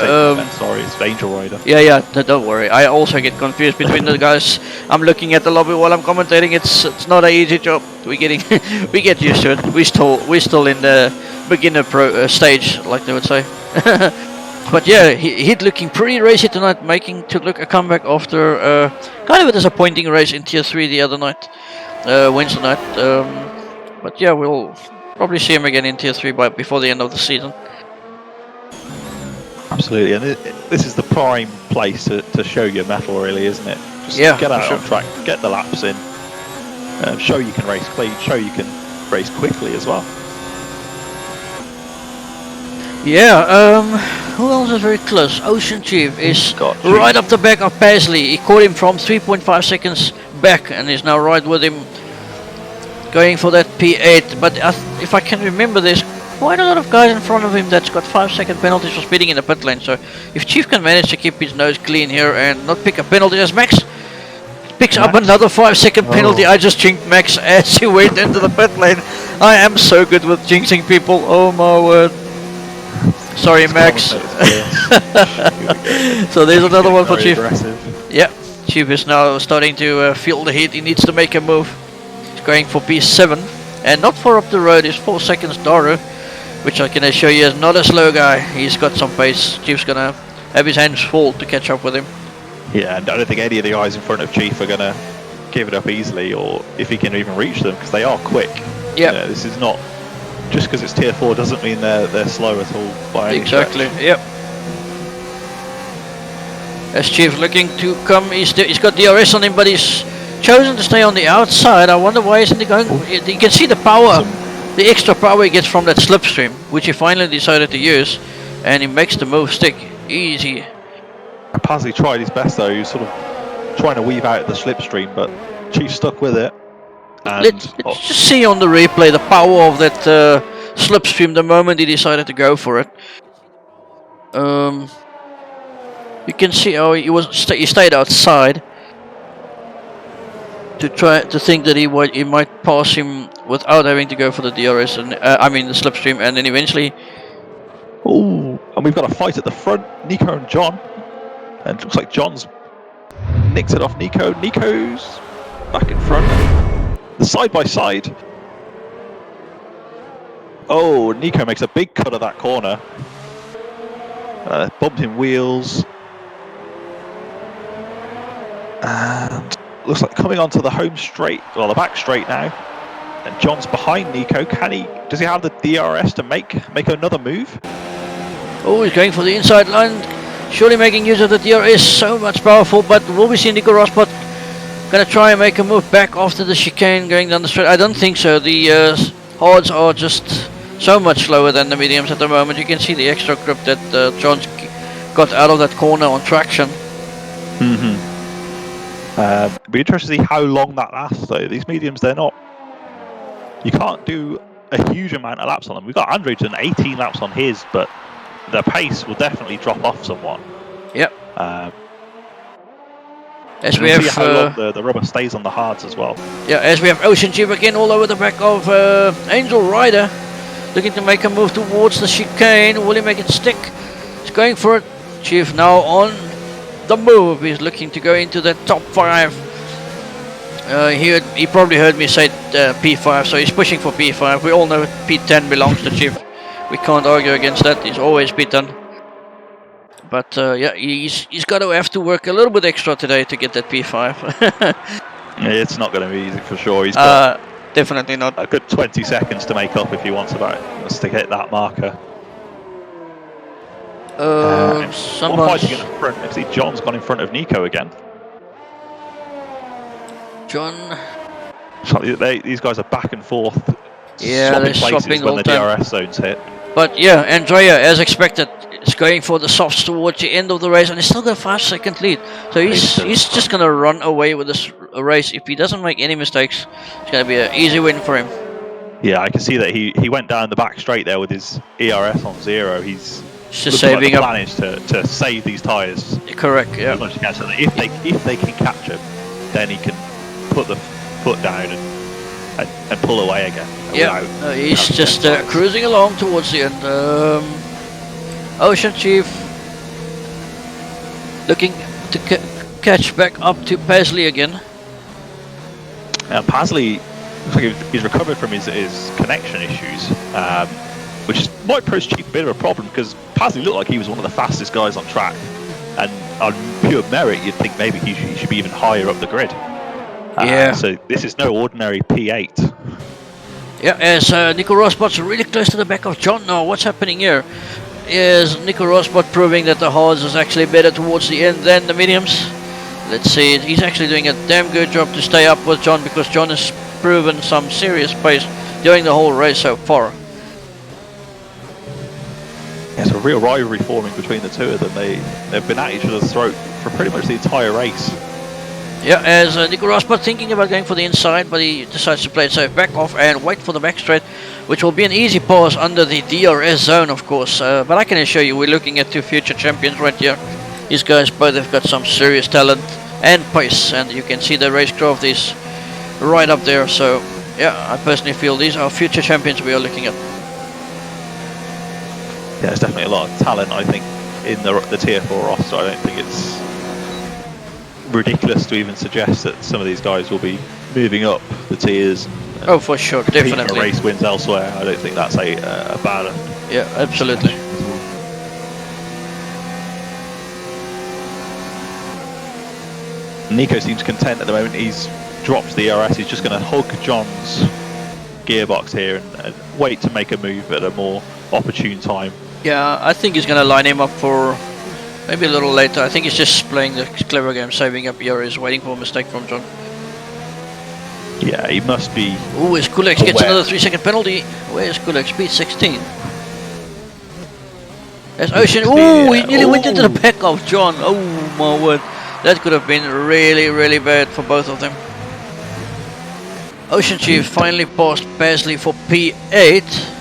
Sorry, it's Angel Rider. Yeah, don't worry. I also get confused between the guys. I'm looking at the lobby while I'm commentating. It's not an easy job. We get used to it. We still in the beginner pro stage, like they would say. But yeah, he's looking pretty racy tonight, making to look a comeback after kind of a disappointing race in Tier 3 the other night, Wednesday night. But yeah, we'll probably see him again in Tier 3 before the end of the season. Absolutely, and this is the prime place to show your mettle, really, isn't it? Just get out on track, get the laps in, show you can race clean, show you can race quickly as well. Yeah, who else is very close? Ocean Chief is right up the back of Paisley. He caught him from 3.5 seconds back and is now right with him, going for that P8. But if I can remember, there's quite a lot of guys in front of him that's got 5-second penalties for speeding in the pit lane. So if Chief can manage to keep his nose clean here and not pick a penalty, as Max picks up another 5-second penalty. I just jinxed Max as he went into the pit lane. I am so good with jinxing people. Oh my word. Sorry, Max. So there's another one for Chief. Yeah, Chief is now starting to feel the heat. He needs to make a move. He's going for P7 and not far up the road is 4 seconds Daru, which I can assure you is not a slow guy. He's got some pace. Chief's gonna have his hands full to catch up with him. Yeah, and I don't think any of the guys in front of Chief are going to give it up easily, or if he can even reach them, because they are quick. Yeah. This is not, just because it's tier 4 doesn't mean they're slow at all by any Exactly, stretch. yep. As Chief looking to come, he's got DRS on him, but he's chosen to stay on the outside. I wonder why isn't he going? You can see the power, the extra power he gets from that slipstream, which he finally decided to use, and he makes the move stick easy. Pazzi tried his best though. He was sort of trying to weave out the slipstream, but Chief stuck with it. And Let's just see on the replay the power of that slipstream the moment he decided to go for it. You can see how he stayed outside to try to think that he might pass him without having to go for the DRS and I mean the slipstream, and then eventually. Oh, and we've got a fight at the front. Nico and John, and it looks like John's nicked it off Nico. Nico's back in front. The side by side. Oh, Nico makes a big cut of that corner. Bumped in wheels. And looks like coming onto the home straight, well, the back straight now. And John's behind Nico. Does he have the DRS to make another move? Oh, he's going for the inside line. Surely making use of the DRS, so much powerful, but will we see Nico Rosberg gonna try and make a move back after the chicane going down the straight? I don't think so. The hards are just so much slower than the mediums at the moment. You can see the extra grip that John's got out of that corner on traction. Be interested to see how long that lasts though. These mediums, you can't do a huge amount of laps on them. We've got Andre done 18 laps on his, but the pace will definitely drop off somewhat. Yep. As we have see how long the rubber stays on the hards as well. Yeah, as we have Ocean Chief again all over the back of Angel Rider, looking to make a move towards the chicane. Will he make it stick? He's going for it. Chief now on the move. He's looking to go into the top 5. He probably heard me say P5, so he's pushing for P5. We all know P10 belongs to Chief. We can't argue against that. He's always P10. But yeah, he's got to have to work a little bit extra today to get that P5. It's not going to be easy for sure. He's got definitely not. A good 20 seconds to make up if he wants to hit that marker. Someone fighting in the front. Actually, John's gone in front of Nico again. John. So these guys are back and forth. Yeah, they're swapping when all the time. DRS zones hit. But yeah, Andrea, as expected, is going for the softs towards the end of the race, and he's still got a 5-second lead. So he's just gonna run away with this race. If he doesn't make any mistakes, it's gonna be an easy win for him. Yeah, I can see that he went down the back straight there with his ERS on 0. He's just saving up. The plan is to save these tyres. Correct. Yeah. As much as he can, so that if they can catch him, then he can put the foot down and pull away again. Yeah, he's just cruising along towards the end. Ocean Chief looking to catch back up to Pasley again. Pasley looks like he's recovered from his connection issues, which might pose Chief a bit of a problem, because Pasley looked like he was one of the fastest guys on track, and on pure merit you'd think maybe he should be even higher up the grid. Yeah. So this is no ordinary P8. Yeah, as Nico Rosberg's really close to the back of John now. What's happening here? Is Nico Rosberg proving that the hards is actually better towards the end than the mediums? Let's see. He's actually doing a damn good job to stay up with John, because John has proven some serious pace during the whole race so far. There's a real rivalry forming between the two of them. They've been at each other's throat for pretty much the entire race. Yeah, as Nico Rosberg thinking about going for the inside, but he decides to play it safe, back off and wait for the back straight, which will be an easy pass under the DRS zone, of course. But I can assure you, we're looking at 2 future champions right here. These guys both have got some serious talent and pace, and you can see the racecraft is right up there. So yeah, I personally feel these are future champions we are looking at. Yeah, there's definitely a lot of talent, I think, in the tier 4 roster. I don't think it's ridiculous to even suggest that some of these guys will be moving up the tiers. Oh, for sure, definitely. Race wins elsewhere. I don't think that's a bad Yeah, absolutely. Nico seems content at the moment. He's dropped the ERS. He's just going to hug John's gearbox here and wait to make a move at a more opportune time. Yeah, I think he's gonna line him up for maybe a little later. I think he's just playing the clever game, saving up ERS, waiting for a mistake from John. Yeah, he must be. Ooh, his Kulex gets another 3-second penalty. Where's Kulex? Speed 16. There's Ocean. Ooh, he nearly went into the back of John. Oh my word. That could have been really, really bad for both of them. Ocean Chief finally passed Pasley for P8.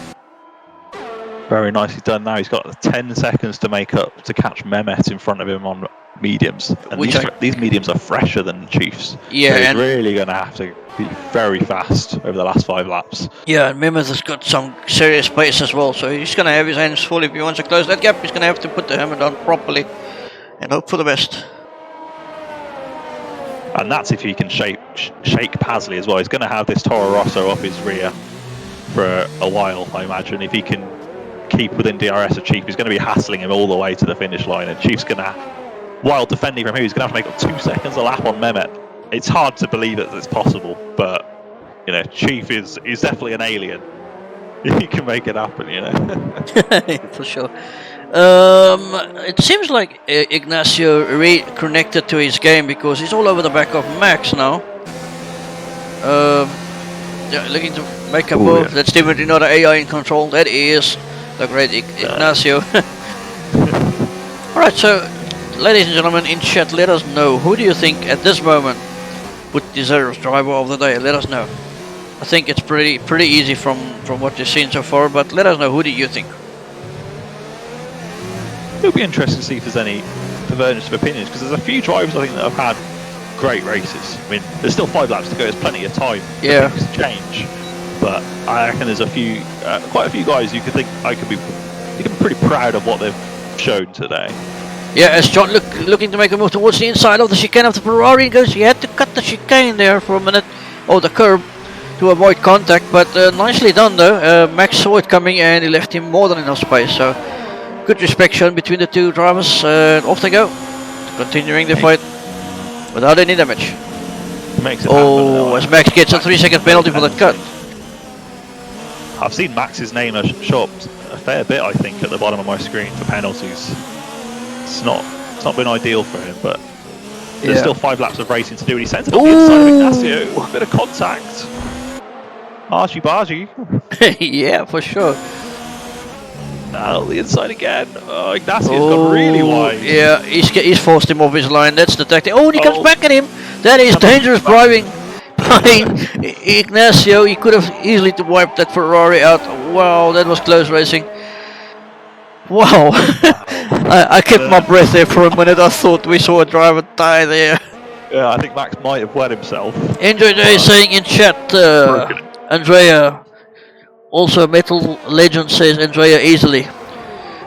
Very nicely done now. He's got 10 seconds to make up to catch Mehmet in front of him on mediums. And these mediums are fresher than the Chiefs. Yeah, so he's really going to have to be very fast over the last 5 laps. Yeah, and Mehmet has got some serious pace as well. So he's going to have his hands full. If he wants to close that gap, he's going to have to put the hammer down properly and hope for the best. And that's if he can shake Pasley as well. He's going to have this Toro Rosso up his rear for a while, I imagine. If he can keep within DRS of Chief, he's going to be hassling him all the way to the finish line. And Chief's going to, while defending from him, he's going to have to make up 2 seconds a lap on Mehmet. It's hard to believe that it's possible, but you know, Chief is definitely an alien. He can make it happen, you know. For sure. It seems like Ignacio reconnected to his game because he's all over the back of Max now. Yeah, looking to make a move. Yeah. That's definitely not an AI in control. That is the great Ignacio. Alright, so ladies and gentlemen in chat, let us know who do you think at this moment would deserve driver of the day. Let us know. I think it's pretty easy from what you've seen so far, but let us know, who do you think? It'll be interesting to see if there's any divergence of opinions, because there's a few drivers I think that have had great races. I mean, there's still 5 laps to go, there's plenty of time for things to change, but I reckon there's a few, quite a few guys you can be pretty proud of what they've shown today. Yeah, as John looking to make a move towards the inside of the chicane of the Ferrari goes, he had to cut the chicane there for a minute, or the curb, to avoid contact, but nicely done though. Max saw it coming and he left him more than enough space, so good respect shown between the two drivers. Off they go, continuing the fight without any damage. Makes it happen, as Max gets a 3-second penalty for that cut. I've seen Max's name show up a fair bit, I think, at the bottom of my screen for penalties. It's not been ideal for him, but there's still 5 laps of racing to do, and he sends it on the inside of Ignacio. A bit of contact. Archie-bargy. Yeah, for sure. Now the inside again. Oh, Ignacio's gone really wide. Yeah, he's forced him off his line. That's the tactic. Oh, and he comes back at him. That is dangerous driving by Ignacio. He could have easily wiped that Ferrari out. Wow, that was close racing. Wow. I kept my breath there for a minute. I thought we saw a driver die there. Yeah, I think Max might have wet himself. Enjoy Day saying in chat, Andrea, also Metal Legend says Andrea easily.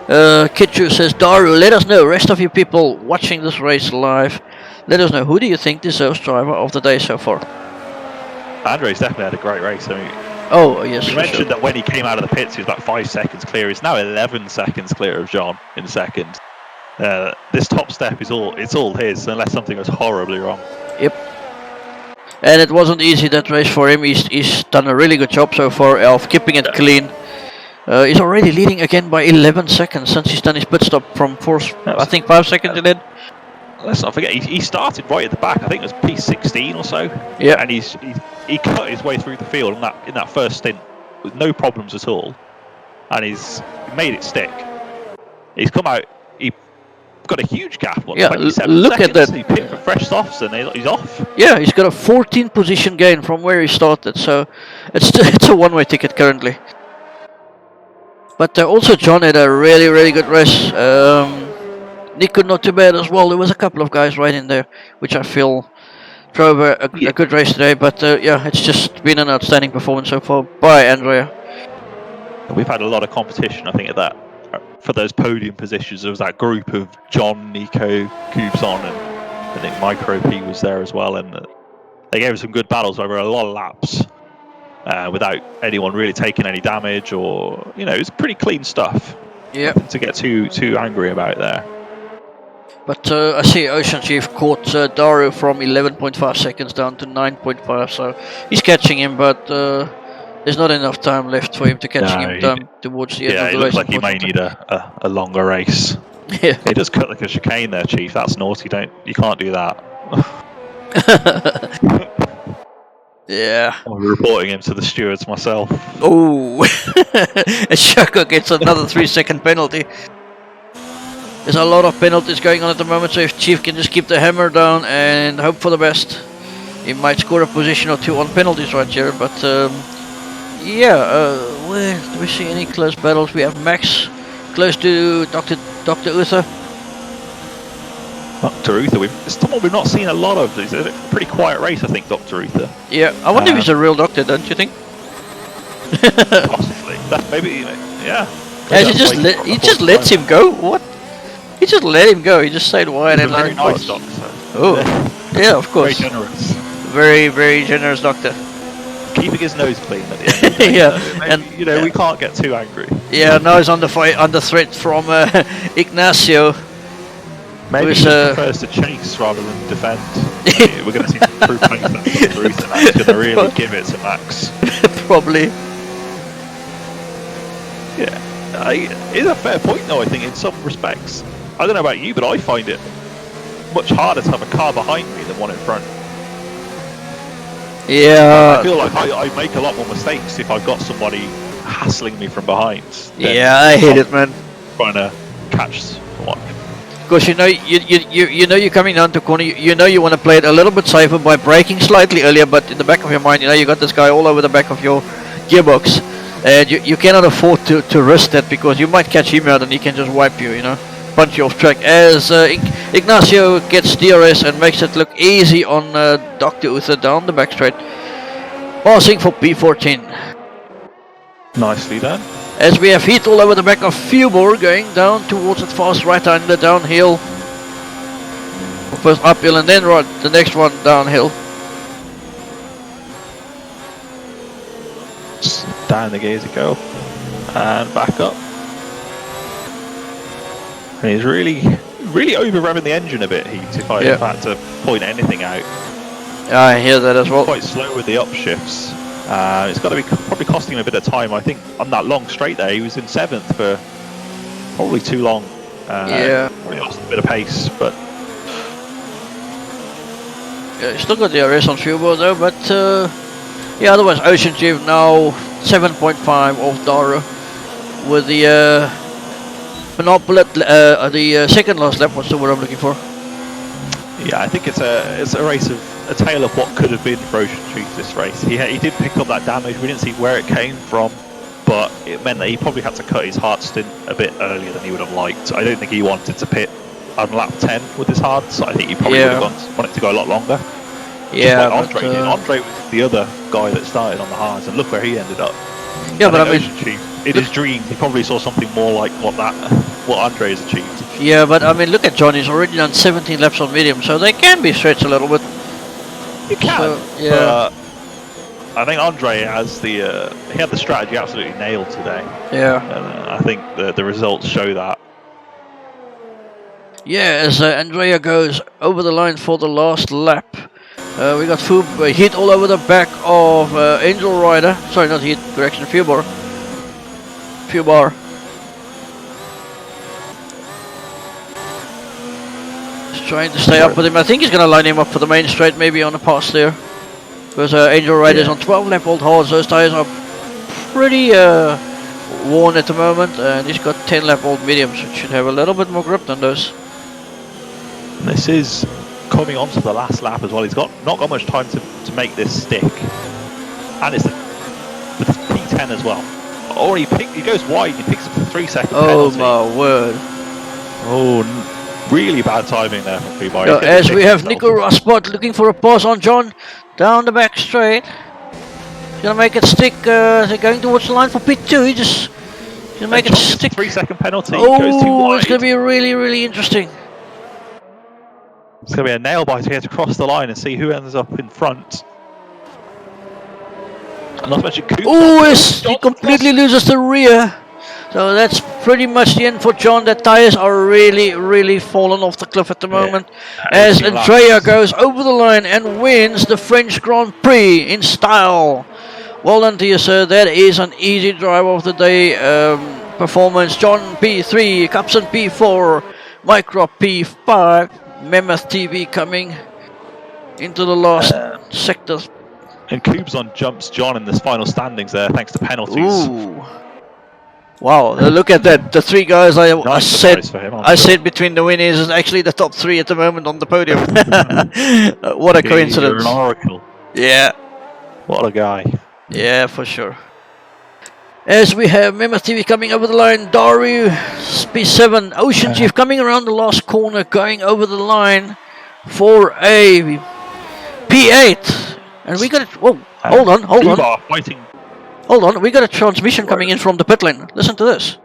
Kitchu says, Daru, let us know, rest of you people watching this race live, let us know, who do you think deserves driver of the day so far? Andre's definitely had a great race. I mean, yes. You mentioned that when he came out of the pits, he was about 5 seconds clear. He's now 11 seconds clear of John in second. This top step is all his, unless something goes horribly wrong. Yep. And it wasn't easy, that race for him. He's done a really good job so far of keeping it clean. He's already leading again by 11 seconds since he's done his pit stop from 5 seconds in it. Let's not forget, he started right at the back. I think it was P16 or so. Yeah. And he cut his way through the field in that first stint with no problems at all. And he's made it stick. He's come out. He got a huge gap. What, 27 look seconds? at that. He picked for fresh softs and he's off. Yeah, he's got a 14 position gain from where he started. So it's a one-way ticket currently. But also John had a really, really good race. Nico not too bad as well. There was a couple of guys right in there, which I feel drove a good race today. But yeah, it's just been an outstanding performance so far by Andrea. We've had a lot of competition, I think, at that for those podium positions. There was that group of John, Nico, Kubson, and I think Micro P was there as well, and they gave us some good battles over a lot of laps. without anyone really taking any damage, or it's pretty clean stuff. Yeah. Nothing to get too angry about there. But I see Ocean Chief caught Daru from 11.5 seconds down to 9.5, so he's catching him, but there's not enough time left for him to catch him down towards the end of the race. Yeah, it looks like he may need a longer race. Yeah. He does cut like a chicane there, Chief. That's naughty. You can't do that. Yeah. I'm reporting him to the stewards myself. Oh, and Shako gets another 3-second penalty. There's a lot of penalties going on at the moment, so if Chief can just keep the hammer down and hope for the best, he might score a position or two on penalties right here. But where do we see any close battles? We have Max close to Dr. Uther. Dr. Uther, it's someone we've not seen a lot of. It's a pretty quiet race, I think, Dr. Uther. Yeah, I wonder if he's a real doctor, don't you think? Possibly. Maybe, yeah. And he just lets him go? What? He just let him go. He just stayed wide and let him nice pass. doctor. Oh, yeah, of course. Very generous. Very, very generous doctor. Keeping his nose clean at the end of the day. Yeah, and we can't get too angry. Yeah, now he's under threat from Ignacio. Maybe he prefers to chase rather than defend. We're going to see some proof points that Dr. Uther now is going to really give it to Max. Probably. Yeah, it's a fair point though, I think, in some respects. I don't know about you, but I find it much harder to have a car behind me than one in front. Yeah. I feel like I make a lot more mistakes if I've got somebody hassling me from behind. Yeah, I hate it, man. Trying to catch someone. Because you know you're coming down to corner. You know you want to play it a little bit safer by braking slightly earlier, but in the back of your mind, you got this guy all over the back of your gearbox, and you cannot afford to risk that, because you might catch him out and he can just wipe you, punch you off track. As Ignacio gets DRS and makes it look easy on Dr. Uther down the back straight, passing for P14. Nicely done. As we have heat all over the back of Fubor going down towards it fast right on the downhill. First uphill and then the next one downhill. Down the gears to go. And back up. And he's really over revving the engine a bit, if I had to point anything out. Yeah, I hear that as well. Quite slow with the upshifts. It's got to be probably costing him a bit of time. I think on that long straight there, he was in 7th for probably too long. Probably lost a bit of pace, but yeah, still got the DRS on Fubor though. But otherwise, Ocean Chief now 7.5 off Dara with the monopoly, the second last lap. What's the word I'm looking for? Yeah, I think it's a race of a tale of what could have been for Ocean Chief this race. He did pick up that damage. We didn't see where it came from, but it meant that he probably had to cut his hard stint a bit earlier than he would have liked. I don't think he wanted to pit on lap 10 with his hards. I think he probably would have wanted to go a lot longer. Yeah, like Andre did. Andre was the other guy that started on the hards, and look where he ended up. Yeah, but I mean, Ocean Chief, in his dreams, he probably saw something more like what Andre has achieved. Yeah, but I mean, look at John. He's already done 17 laps on medium, so they can be stretched a little bit. You can, but I think Andre has he had the strategy absolutely nailed today. Yeah, and I think the results show that. Yeah, as Andrea goes over the line for the last lap, we got Heat all over the back of Angel Rider. Sorry, not Heat, correction, Fubor. Trying to stay up with him. I think he's going to line him up for the main straight, maybe on the pass there. Because Angel Rider is on 12 lap old hards. Those tires are pretty worn at the moment, and he's got 10 lap old mediums, which should have a little bit more grip than those. This is coming on to the last lap as well. He's not got much time to make this stick, and it's the P10 as well. Or he goes wide. He picks up the 3-second penalty. Oh my word! Oh. Really bad timing there from Prix. As we have Nico Rosspot looking for a pass on John down the back straight. He's gonna make it stick. They're going towards the line for pit 2. He's just gonna make it stick. 3-second penalty. Oh, goes too wide. It's gonna be really, really interesting. It's gonna be a nail biter here to cross the line and see who ends up in front. Not to mention Coops. Oh, yes, he completely loses the rear. So that's pretty much the end for John. The tires are really falling off the cliff at the moment. As 18 Andrea laps. goes over the line and wins the French Grand Prix in style. Well done to you, sir. That is an easy drive of the day performance. John P3, Capson P4, Micro P5, Mammoth TV coming into the last sector. And Coops on jumps John in this final standings there, thanks to penalties. Ooh. Wow, look at that. The three guys I Nice said surprise for him, I'm I sure. said between the winners is actually the top three at the moment on the podium. What a You're coincidence. an oracle. Yeah, What a guy. yeah, for sure. As we have Mammoth TV coming over the line, Daru P7, Ocean Chief coming around the last corner, going over the line for a P8. And we got it. Whoa, hold on. Ubar fighting. Hold on, we got a transmission coming in from the pit lane. Listen to this.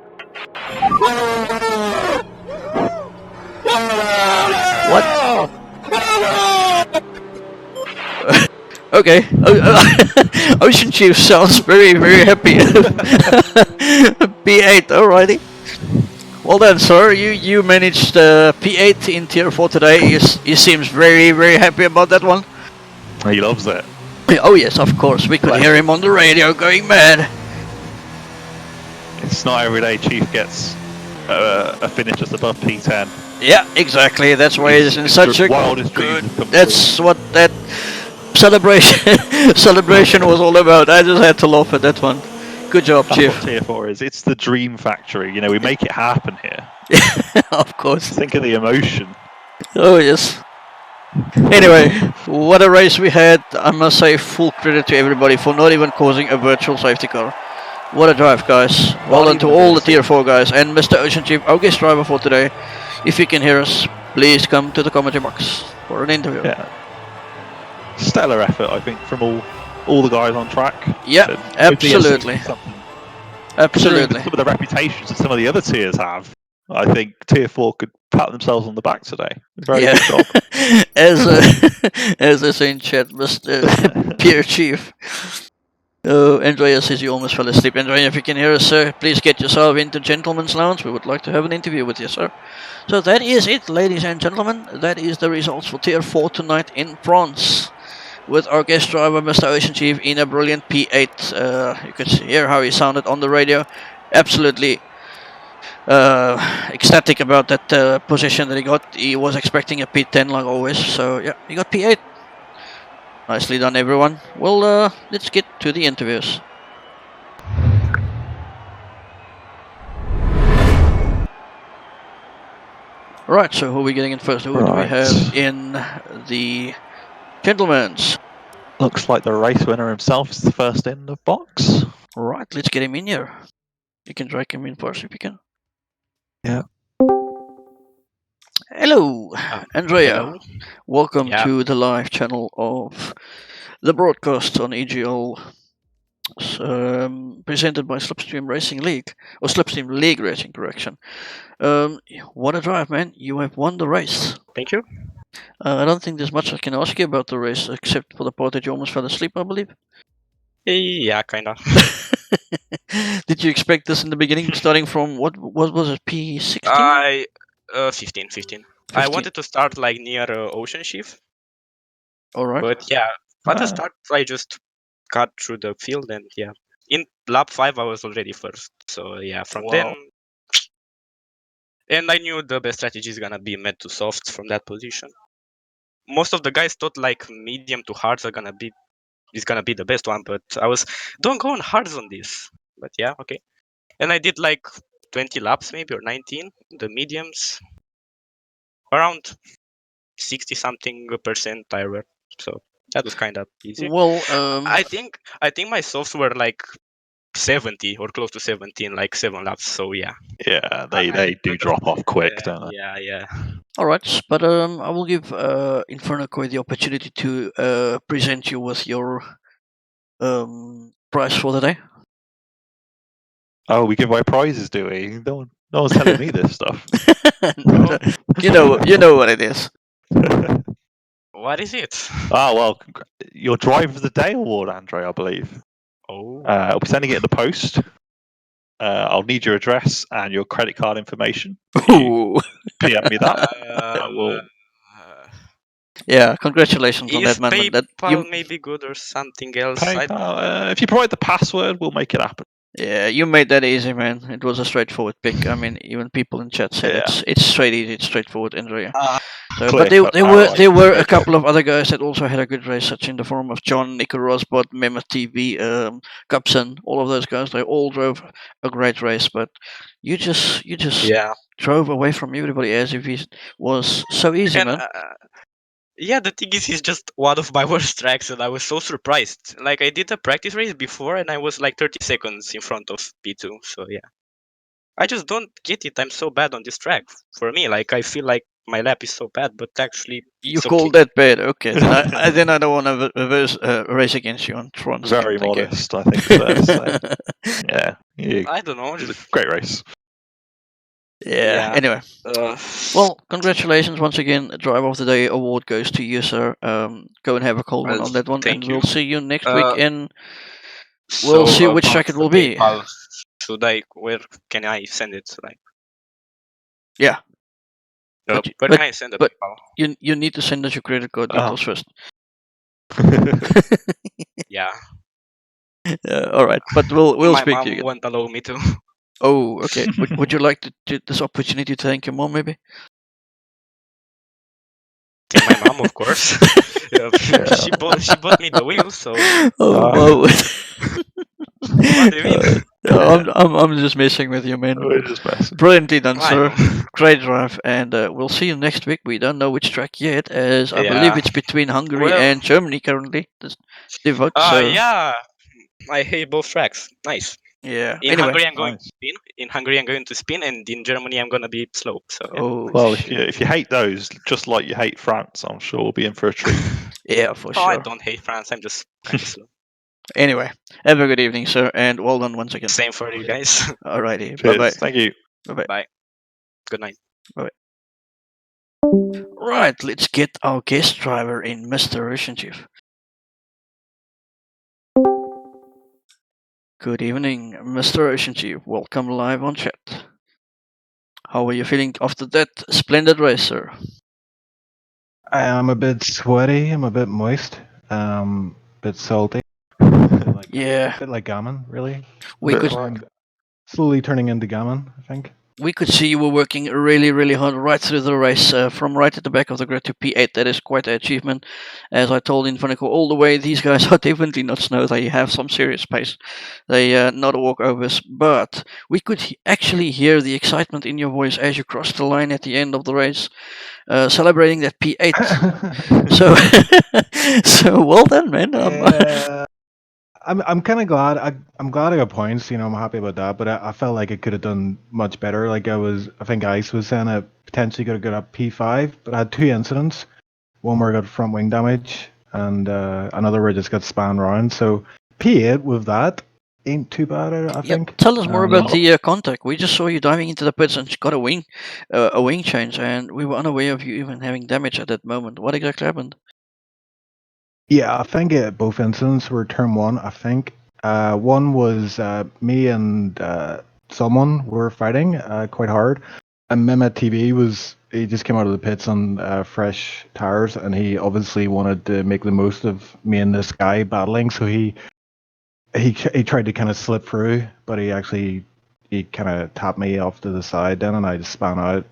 What? Okay. Ocean Chief sounds very happy. P8, alrighty. Well done, sir. You managed P8 in Tier 4 today. He seems very happy about that one. He loves it. Oh yes, of course. We could hear him on the radio going mad. It's not every day Chief gets a finish just above P10. Yeah, exactly. That's why it's in such a wildest good. dreams have come That's what that celebration was all about. I just had to laugh at that one. Good job, That's Chief. what Tier 4 is. It's the dream factory. You know, we make it happen here. Of course. Think of the emotion. Oh yes. Anyway, what a race we had. I must say full credit to everybody for not even causing a virtual safety car. What a drive, guys. Well done to all the Tier 4 guys and Mr. Ocean Chief, our guest driver for today. If you can hear us, please come to the commentary box for an interview. Yeah. Stellar effort, I think, from all the guys on track. Yeah, absolutely. Considering Absolutely. some of the reputations that some of the other tiers have, I think Tier 4 could pat themselves on the back today. Very good job. as they say in chat, Mr. Pierre Chief. Oh, Andrea says you almost fell asleep. Andrea, if you can hear us, sir, please get yourself into Gentleman's Lounge. We would like to have an interview with you, sir. So that is it, ladies and gentlemen. That is the results for Tier 4 tonight in France. With our guest driver, Mr. Ocean Chief, in a brilliant P8. You could hear how he sounded on the radio. Absolutely ecstatic about that position that he got. He was expecting a P10 like always. So yeah, he got P8. Nicely done, everyone. Well, let's get to the interviews. Right, so who are we getting in first? Who do we have in the gentlemen's? Looks like the race winner himself is the first in the box. Right, let's get him in here. You can drag him in first if you can. Yeah. Hello, Andrea. Hello. Welcome Yeah. to the live channel of the broadcast on EGL, presented by Slipstream Racing League, or Slipstream League Racing, correction. What a drive, man. You have won the race. Thank you. I don't think there's much I can ask you about the race, except for the part that you almost fell asleep, I believe. Yeah, kind of. Did you expect this in the beginning, starting from, what was it, P16? 15. I wanted to start like near Ocean Chief, Alright. but yeah, at the start I just got through the field and yeah. In lap 5 I was already first, so yeah, from then... And I knew the best strategy is gonna be med to softs from that position. Most of the guys thought like medium to hards is gonna be the best one, but I was, don't go on hards on this. But yeah, okay. And I did like 20 laps maybe, or 19, the mediums. Around 60 something percent tire wear. So that was kind of easy. Well, I think my softs were like 70 or close to 70 in like 7 laps, so yeah. Yeah, they do drop off quick, don't they? Yeah. Alright, but I will give Inferno Koi the opportunity to present you with your prize for the day. Oh, we give away prizes, do we? No one's telling me this stuff. You know what it is. What is it? Ah, well, your Driver of the Day award, Andre, I believe. Oh. I'll be sending it in the post. I'll need your address and your credit card information. Ooh. PM me that. Uh, Yeah, congratulations on that, is man. That you, PayPal maybe good or something else? PayPal. If you provide the password, we'll make it happen. yeah, you made that easy, man. It was a straightforward pick. I mean, even people in chat said Yeah. it's straight easy, it's straightforward, Andrea. So, Clear but there, cut, there were alright, there were a okay. couple of other guys that also had a good race, such in the form of John, Nico Rosbot, Mehmet TV, Gubson, all of those guys. They all drove a great race, but you just Yeah. drove away from everybody as if it was so easy, And man. yeah, the thing is, he's just one of my worst tracks, and I was so surprised. Like, I did a practice race before, and I was like 30 seconds in front of P2. So yeah, I just don't get it. I'm so bad on this track. For me, like, I feel like my lap is so bad, but actually, You it's call okay. that bad? Okay, then I don't want to reverse race against you on Tron's Very again. Thank you. modest, I think it's fair to say. Yeah, I don't know. it was a Just, great race. Yeah. yeah. Anyway, well, congratulations once again. Driver of the Day award goes to you, sir. Go and have a cold one on that one, and thank we'll you. see you next week. And we'll So see which about track it the will be. PayPal, where can I send it? Like, Yeah, but where but can I send the but PayPal? you need to send us your credit card Oh. details first. Yeah. All right, but we'll My speak to mom you again. won't allow me to. Oh, okay. Would you like to take this opportunity to thank your mom, maybe? Thank my mom, of course. Yeah, she bought me the wheel, so Oh, wow. what do you mean? I'm just messing with you, man. We're just messing. Brilliantly done, I sir. know. Great drive, and we'll see you next week. We don't know which track yet, as I believe Yeah. it's between Hungary Well, and Germany currently. The vote, so yeah. I hate both tracks. Nice. yeah. In Anyway, Hungary, I'm going to Nice. spin. In Hungary, I'm going to spin, and in Germany, I'm gonna be slow. So yeah, oh, Well, if you hate those, just like you hate France, I'm sure we'll be in for a treat. yeah, for Oh, I sure. don't hate France. I'm just kind of slow. Anyway, have a good evening, sir, and well done once again. Same for you guys. Alrighty, bye Cheers. bye. Thank you. Bye bye. Bye. Good night. Right, let's get our guest driver in, Mr. Russian Chief. Good evening, Mr. Ocean Chief. Welcome live on chat. How are you feeling after that splendid race, sir? I'm a bit sweaty. I'm a bit moist. Bit salty. A Yeah, bit like gammon, really. we could Slowly turning into gammon, I think. we could see you were working really, really hard right through the race, from right at the back of the grid to P8. That is quite an achievement. As I told Infonico all the way, these guys are definitely not snow. They have some serious pace. They not walkovers, but we could actually hear the excitement in your voice as you crossed the line at the end of the race, celebrating that P8. So, so well done, man. Yeah, I'm kind of glad. I'm glad I got points. I'm happy about that. But I felt like I could have done much better. Like I think Ice was saying I potentially could have got a P5, but I had two incidents. One where I got front wing damage, and another where I just got spun around. So P8 with that ain't too bad. I think. Tell us more about Um, the contact. We just saw you diving into the pits and got a wing change, and we were unaware of you even having damage at that moment. What exactly happened? Yeah, I think both incidents were turn one. I think one was me and someone were fighting quite hard, and Mehmet TV he just came out of the pits on fresh tires, and he obviously wanted to make the most of me and this guy battling. So he tried to kind of slip through, but he kind of tapped me off to the side then, and I just spun out.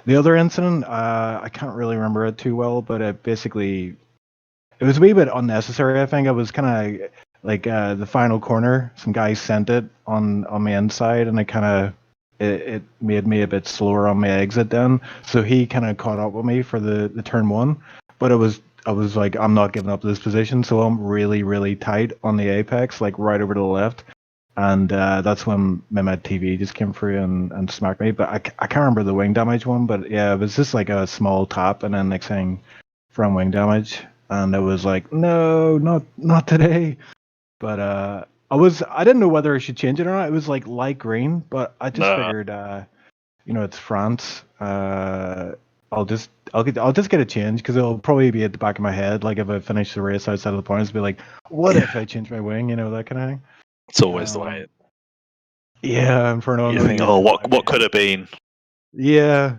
The other incident, I can't really remember it too well, but it was a wee bit unnecessary. I think it was kind of like the final corner. Some guy sent it on my inside, and it made me a bit slower on my exit then. So he kind of caught up with me for the turn one, but I was like, I'm not giving up this position, so I'm really really tight on the apex, like right over to the left. And that's when Mehmet TV just came through and smacked me. But I can't remember the wing damage one, but yeah, it was just like a small tap, and then next thing from wing damage. And it was like, no, not today. But I didn't know whether I should change it or not. It was like light green, but I just figured, it's France. I'll just get a change because it'll probably be at the back of my head. Like if I finish the race outside of the points, be like, what if I change my wing? You know, that kind of thing. It's always the way. Yeah, Inferno. You think, oh, what could have been? Yeah.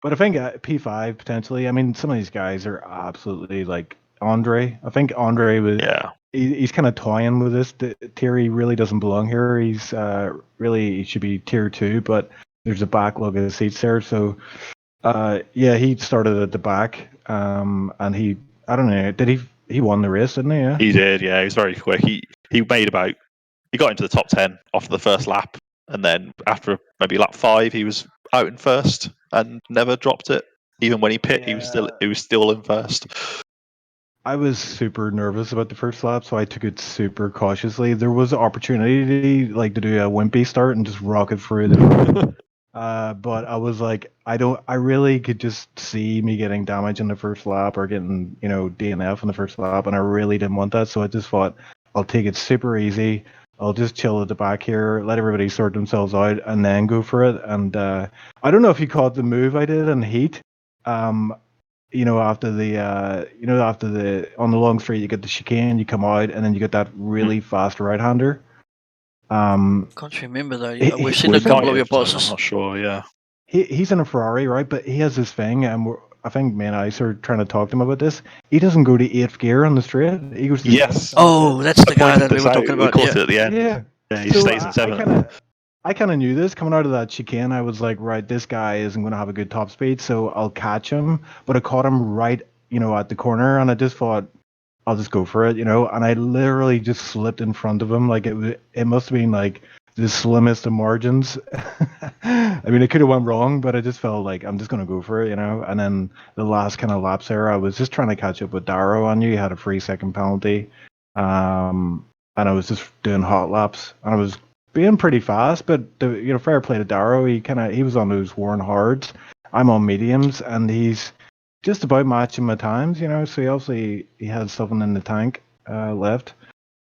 But I think P5 potentially. I mean, some of these guys are absolutely like Andre. I think Andre was. Yeah. He's kind of toying with this tier. He really doesn't belong here. He's he should be tier 2, but there's a backlog of seats there. So, yeah, he started at the back. And I don't know, he won the race, didn't he? Yeah. He did. Yeah, he was very quick. He got into the top 10 after the first lap, and then after maybe lap 5, he was out in first and never dropped it. Even when he pit, he was still in first. I was super nervous about the first lap, so I took it super cautiously. There was an opportunity to do a wimpy start and just rocket through the door. But I was like, I really could just see me getting damage in the first lap or getting, DNF in the first lap, and I really didn't want that. So I just thought, I'll take it super easy. I'll just chill at the back here, let everybody sort themselves out, and then go for it. And I don't know if you caught the move I did in heat. After the on the long straight, you get the chicane, you come out, and then you get that really fast right-hander. Can't remember that. We've seen a couple of your bosses. I'm not sure. Yeah. He's in a Ferrari, right? But he has this thing, and I think me and I are trying to talk to him about this. He doesn't go to 8th gear on the straight. He goes to Yes. Oh, that's the guy that we were talking about. We caught it at the end. Yeah. He stays in 7th. I kind of knew this coming out of that chicane. I was like, right, this guy isn't going to have a good top speed, so I'll catch him. But I caught him right, at the corner, and I just thought, I'll just go for it, And I literally just slipped in front of him, like it must have been like the slimmest of margins. I mean, it could have went wrong, but I just felt like I'm just going to go for it, And then the last kind of laps there, I was just trying to catch up with Darrow on you. He had a 3-second penalty, and I was just doing hot laps, and I was being pretty fast, but fair play to Darrow. He was on those worn hards. I'm on mediums, and he's just about matching my times, So he has something in the tank left,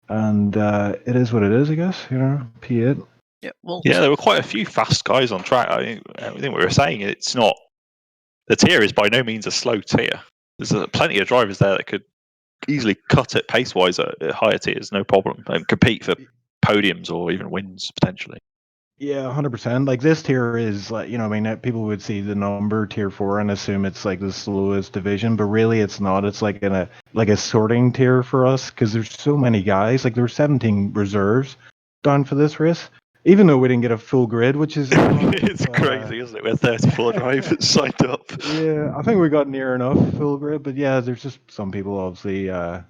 and it is what it is, I guess. P8. Yeah, well, there were quite a few fast guys on track. I think everything we were saying, it's not the tier is by no means a slow tier. There's plenty of drivers there that could easily cut it pace-wise at higher tiers, no problem, and compete for podiums or even wins potentially. Yeah, 100%. Like this tier is like, people would see the number tier 4 and assume it's like the slowest division, but really it's not. It's like a sorting tier for us because there's so many guys. Like there's 17 reserves done for this race, even though we didn't get a full grid, which is it's crazy, isn't it? We had 34 drivers signed up. Yeah, I think we got near enough full grid, but yeah, there's just some people obviously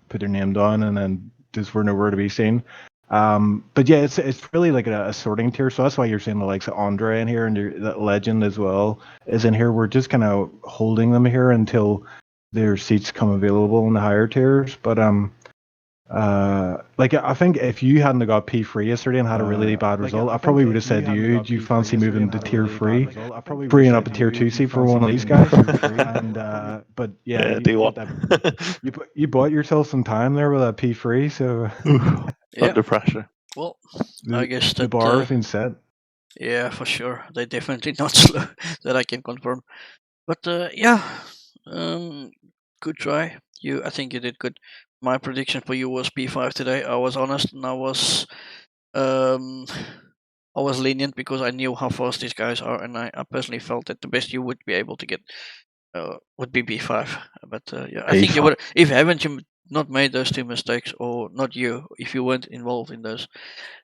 put their name down and then just were nowhere to be seen. But yeah, it's really like a sorting tier, so that's why you're seeing the likes of Andre in here and that Legend as well is in here. We're just kind of holding them here until their seats come available in the higher tiers. But I think if you hadn't got P3 yesterday and had a really bad result, I probably would have said to you, do you fancy moving to tier 3, freeing up a tier 2 seat for one of these guys? But yeah, do what? You bought yourself some time there with that P3, so under pressure. Well, I guess the bar has been set. Yeah, for sure. They're definitely not slow, that I can confirm. But good try. I think you did good. My prediction for you was P5 today. I was honest and I was lenient because I knew how fast these guys are, and I personally felt that the best you would be able to get would be P5. But I think you would, if haven't you not made those 2 mistakes, or not you, if you weren't involved in those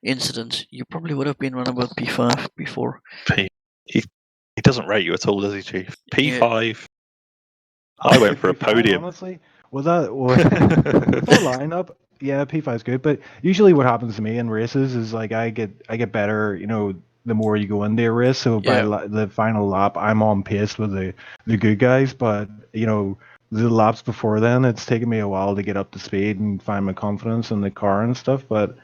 incidents, you probably would have been around about P5 before. He doesn't rate you at all, does he, Chief? P5. Yeah. I went for a podium. Honestly, was that lineup? Yeah, P5 is good, but usually what happens to me in races is like I get better, the more you go into a race. So by the final lap, I'm on pace with the good guys, but the laps before then, it's taken me a while to get up to speed and find my confidence in the car and stuff. But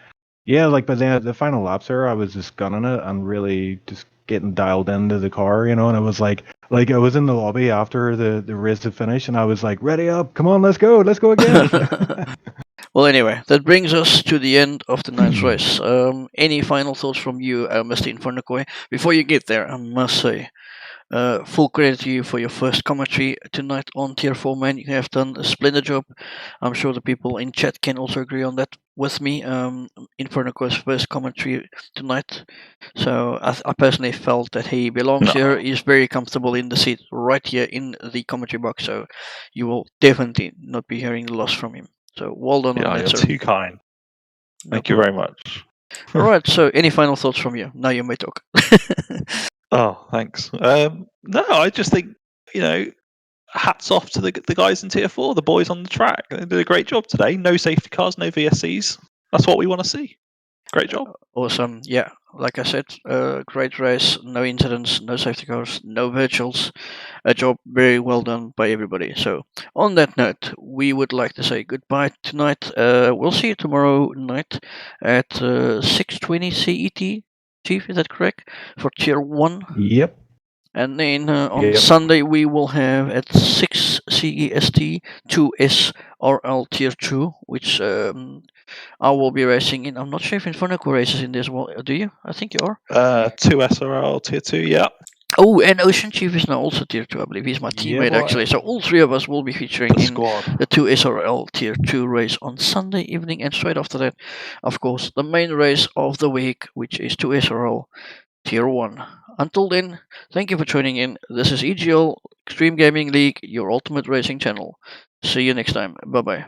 yeah, like by the final laps there, I was just gunning it and really just getting dialed into the car, and it was like I was in the lobby after the race to finish, and I was like, ready up, come on, let's go again. Well, anyway, that brings us to the end of the night's race. Any final thoughts from you, Mr. Infernocoy? Before you get there, I must say, full credit to you for your first commentary tonight on Tier 4, man. You have done a splendid job. I'm sure the people in chat can also agree on that with me. Infernocoy's first commentary tonight. So I personally felt that he belongs here. He's very comfortable in the seat right here in the commentary box. So you will definitely not be hearing the loss from him. So well done on Yeah, that, you're sir. too kind. No Thank you very much. All right. So any final thoughts from you? Now you may talk. Oh, thanks. No, I just think, hats off to the guys in Tier 4, the boys on the track. They did a great job today. No safety cars, no VSCs. That's what we want to see. Great job. Awesome. Yeah, like I said, great race. No incidents, no safety cars, no virtuals. A job very well done by everybody. So on that note, we would like to say goodbye tonight. We'll see you tomorrow night at 6:20 CET. Chief, is that correct? For Tier 1. Yep. And then on Yep. Sunday we will have at 6 CEST 2 SRL Tier 2, which I will be racing in. I'm not sure if Infernoco races in this. Well, do you? I think you are. 2 SRL Tier 2, yeah. Oh, and Ocean Chief is now also Tier 2, I believe. He's my teammate, boy. actually. So all three of us will be featuring The in squad. the 2 SRL Tier 2 race on Sunday evening. And straight after that, of course, the main race of the week, which is 2 SRL Tier 1. Until then, thank you for tuning in. This is EGL Extreme Gaming League, your ultimate racing channel. See you next time. Bye-bye.